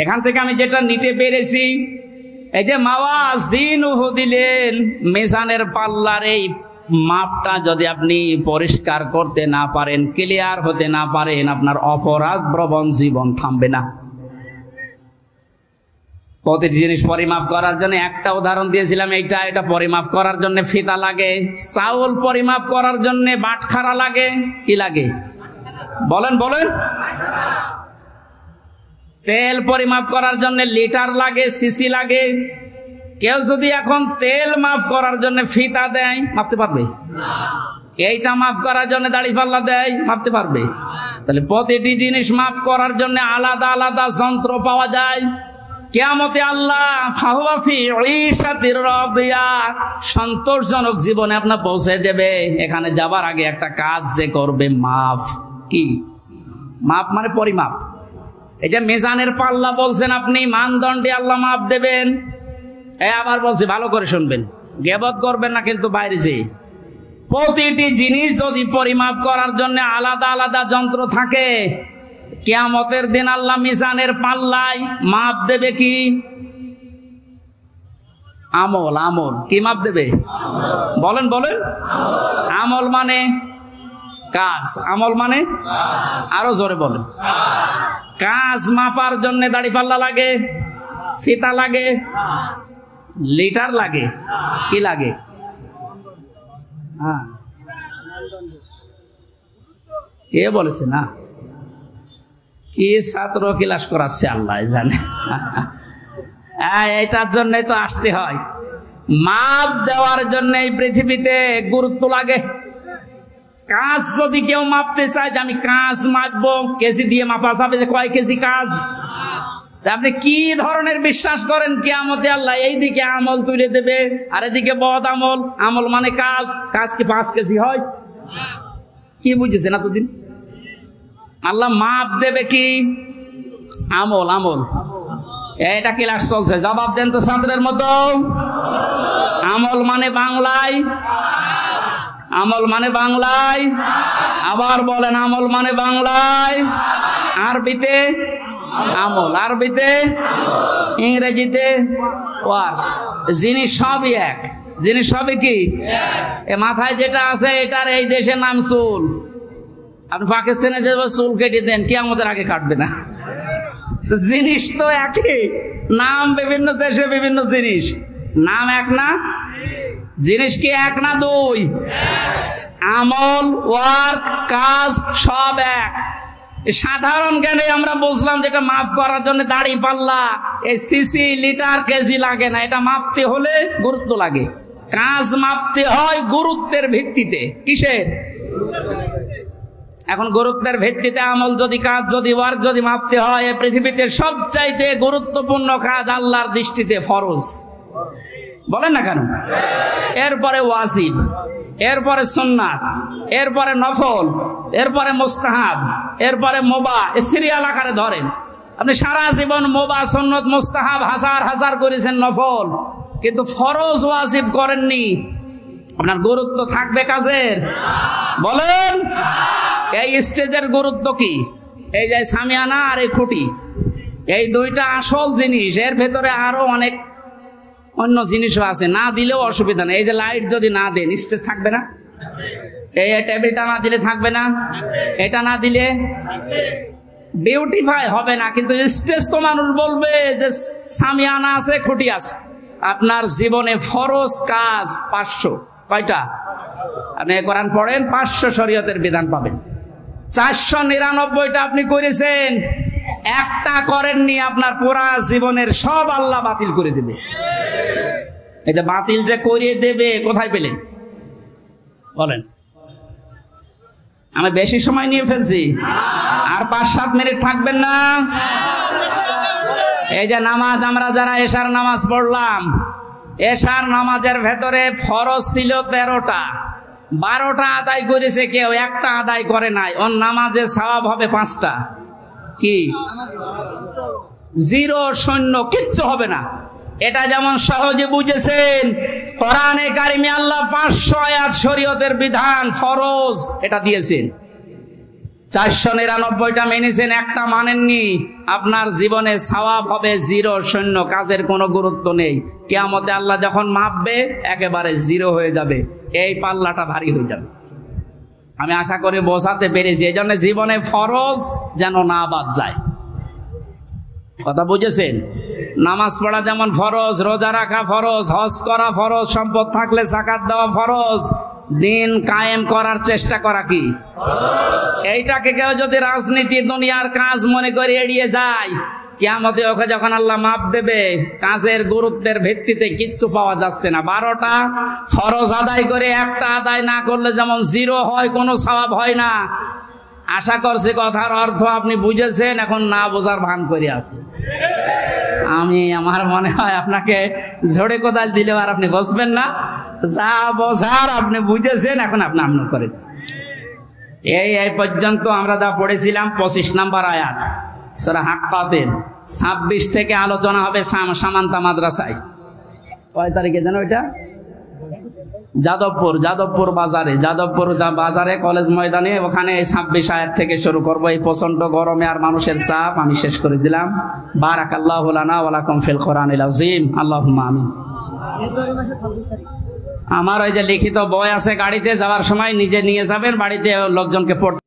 এখান থেকে আমি যেটা নিতে পেরেছি, এই যে মাওয়াজিনুহু দিলেন, মিজানের পাল্লার এই মাপটা যদি আপনি পরিষ্কার করতে না পারেন, ক্লিয়ার হতে না পারেন, আপনার অপরাধ প্রবণ জীবন থামবে না। প্রতিটি জিনিস পরিমাপ করার জন্য একটা উদাহরণ দিয়েছিলাম, এটা পরিমাপ করার জন্য ফিতা লাগে। চাউল পরিমাপ করার জন্য বাটখারা লাগে। কি লাগে বলেন? তেল পরিমাপ করার জন্য লিটার লাগে, সিসি লাগে। কেউ যদি এখন তেল মাপ করার জন্য ফিতা দেয়, মাপতে পারবে? এইটা মাপ করার জন্য দাড়ি পাল্লা দেয়, মাপতে পারবে? তাহলে প্রতিটি জিনিস মাপ করার জন্য আলাদা আলাদা যন্ত্র পাওয়া যায়। কিয়ামতে আল্লাহ ফাহুয়া ফি ঈশাতির রাদিয়া, সন্তোষজনক জীবনে আপনার পৌঁছে দেবে। এখানে যাবার আগে একটা কাজ যে করবে, মাপ। কি মাপ? মানে পরিমাপ। এই যে মিজানের পাল্লা বলছেন আপনি, মানদণ্ডে আল্লাহ মাপ দেবেন। আবার বলছি, ভালো করে শুনবেন, গীবত করবেন না কিন্তু বাইরে যে। প্রতিটি জিনিস যদি পরিমাপ করার জন্য আলাদা আলাদা যন্ত্র থাকে, কিয়ামতের দিন আল্লাহ মিজানের পাল্লায় মাপ দেবে কি? আমল। কি মাপ দেবে? বলেন। আমল মানে কাজ, আমল মানে আরো জোরে বলেন। কাজ মাপার জন্য দাড়ি পাল্লা লাগে, ফিতা লাগে, লিটার লাগে। কি লাগে? কে বলেছে না? কি ছাত্র ক্লাস করাচ্ছে আল্লাহ জানে। এটার জন্য তো আসতে হয়। মাপ দেওয়ার জন্য এই পৃথিবীতে গুরুত্ব লাগে। কাজ যদি কেউ মাপতে চায় যে আমি কাজ মাপবো, কেজি দিয়ে মাপা যাবে যে কয় কেজি কাজ। আপনি কি ধরনের বিশ্বাস করেন কিয়ামতে আল্লাহ এইদিকে আমল তুলে দেবে আর এদিকে বদ আমল? আমল মানে কাজ কি 5 কেজি হয়? কি বুঝেছেন এতদিন? আল্লাহ মাপ দেবে কি? আমল। এটা ক্লাস চলছে, জবাব দেন তো ছাত্রের মতো। আমল মানে বাংলায়, আবার বলেন আমল মানে বাংলায়, আরবিতে আমল, আরবিতে, ইংরেজিতে ওয়ার্ক। জিনিস সবই এক, জিনিস সবই কি? এ মাথায় যেটা আছে এটার এই দেশের নাম চুল। আপনি পাকিস্তানে যে চুল কেটে দেন, কিয়ামতের আগে কাটবে না। জিনিস তো একই, নাম বিভিন্ন দেশে বিভিন্ন জিনিস, নাম এক না? জিনিস কি এক না 2? আমল, ওয়ার্ক, কাজ সব এক। সাধারণ জ্ঞানে আমরা বুঝলাম যেটা মাফ করার জন্য দাড়ি পাল্লা এই সিসি লিটার কেজি লাগে না, এটা মাপতে হলে গুরুত্ব লাগে। কাজ মাপতে হয় গুরুত্বের ভিত্তিতে। কিসের? এখন গুরুত্বের ভিত্তিতে আমল যদি, কাজ যদি, ওয়ার্ক যদি মাপতে হয়, পৃথিবীতে সবচাইতে গুরুত্বপূর্ণ কাজ আল্লাহর দৃষ্টিতে ফরজ। বলেন না কেন? এরপরে ওয়াজিব, এরপরে সুন্নাত, এরপরে নফল, এরপরে মুস্তাহাব, এরপরে মুবাহ। সিরিয়াল আকারে ধরেন। আপনি সারা জীবন মুবাহ, সুন্নাত, মুস্তাহাব হাজার হাজার করেছেন, নফল, কিন্তু ফরজ ওয়াজিব করেননি। আপনার গুরুত্ব থাকবে কাজের? বলেন। এই স্টেজের গুরুত্ব কি? এই যে সামিয়ানা আর এই খুঁটি, এই দুইটা আসল জিনিস। এর ভেতরে আরো অনেক অন্য জিনিসও আছে, না দিলেও অসুবিধা নেই। এই যে লাইট যদি না দেন, স্টেজ থাকবে না? এই টেবিলটা না দিলে থাকবে না? এটা না দিলে বিউটিফাই হবে না। কিন্তু স্টেজ তো মানুষ বলবে যে সামিয়ানা আছে, খুঁটি আছে। আপনার জীবনে ফরজ কাজ 500। কয়টা? আপনি কোরআন পড়েন, 500 শরীয়তের বিধান পাবেন। 499টা আপনি করেছেন, একটা করেননি, আপনার পুরা জীবনের সব আল্লাহ বাতিল করে দেবে। এটা বাতিল যে করিয়ে দেবে, কোথায় পেলেন? বলেন। আমি বেশি সময় নিয়ে ফেলছি, আর 5-7 মিনিট থাকবেন না? এই যে নামাজ, আমরা যারা এশার নামাজ পড়লাম, এশার নামাজের ভেতরে ফরজ ছিল 13টা, 12টা আদায় করেছে কেউ, একটা আদায় করে নাই। ওর নামাজে সওয়াব হবে 5টা। কি? 0, শূন্য, কিচ্ছু হবে না। এটা যেমন সহজে বুঝেছেন, কোরআনে কারিমে আল্লাহ 500 আয়াত শরীয়তের বিধান ফরজ এটা দিয়েছেন। 499টা মেনেছেন, একটা মানেননি। আপনার জীবনে সওয়াব হবে 0, শূন্য, কাজের কোনো গুরুত্ব নেই। কিয়ামতে আল্লাহ যখন মাপবে একেবারে 0 হয়ে যাবে। এই পাল্লাটা ভারী হয়ে যাবে। আমি আশা করি বোঝাতে পেরেছি। এই জন্য জীবনে ফরজ যেন না বাদ যায়। কথা বুঝেছেন? নামাজ পড়া যেমন ফরজ, রোজা রাখা ফরজ, হজ করা ফরজ, সম্পদ থাকলে যাকাত দেওয়া ফরজ, দিন কায়েম করার চেষ্টা করা কি? এইটাকে কেউ যদি রাজনীতি, দুনিয়ার কাজ মনে করে এড়িয়ে যায়, কিয়ামতে ওকে যখন আল্লাহ মাপ দেবে, কাজের গুরুত্বের ভিত্তিতে কিচ্ছু পাওয়া যাচ্ছে না। 12টা ফরজ আদায় করে একটা আদায় না করলে যেমন 0 হয়, কোনো সওয়াব হয় না। আশা করছি কথার অর্থ আপনি বুঝেছেন। এখন না বোঝার ভান করে আছে। আমার মনে হয় আপনাকে ঝড়ে কোদাল দিলেও আর আপনি বসবেন না। যা বোঝার আপনি বুঝেছেন, এখন আপনি আমল করেন। এই পর্যন্ত আমরা যা পড়েছিলাম 25 নম্বর আয়াত সূরা হাক্কাতের। 26 থেকে আলোচনা হবে সামান্তা মাদ্রাসায়। কয় তারিখে জানো এটা? যাদবপুর বাজারে কলেজ ময়দানে, ওখানে 26 আয়াত থেকে শুরু করবো। এই প্রচন্ড গরমে আর মানুষের চাপ আমি শেষ করে দিলাম। বারাকাল্লাহু লানা ওয়া লাকুম ফিল কোরআনিল আযীম। আল্লাহুম্মা আমিন। আমার ওই যে লিখিত বই আছে, গাড়িতে যাওয়ার সময় নিজে নিয়ে যাবেন, বাড়িতে লোকজনকে পড়তে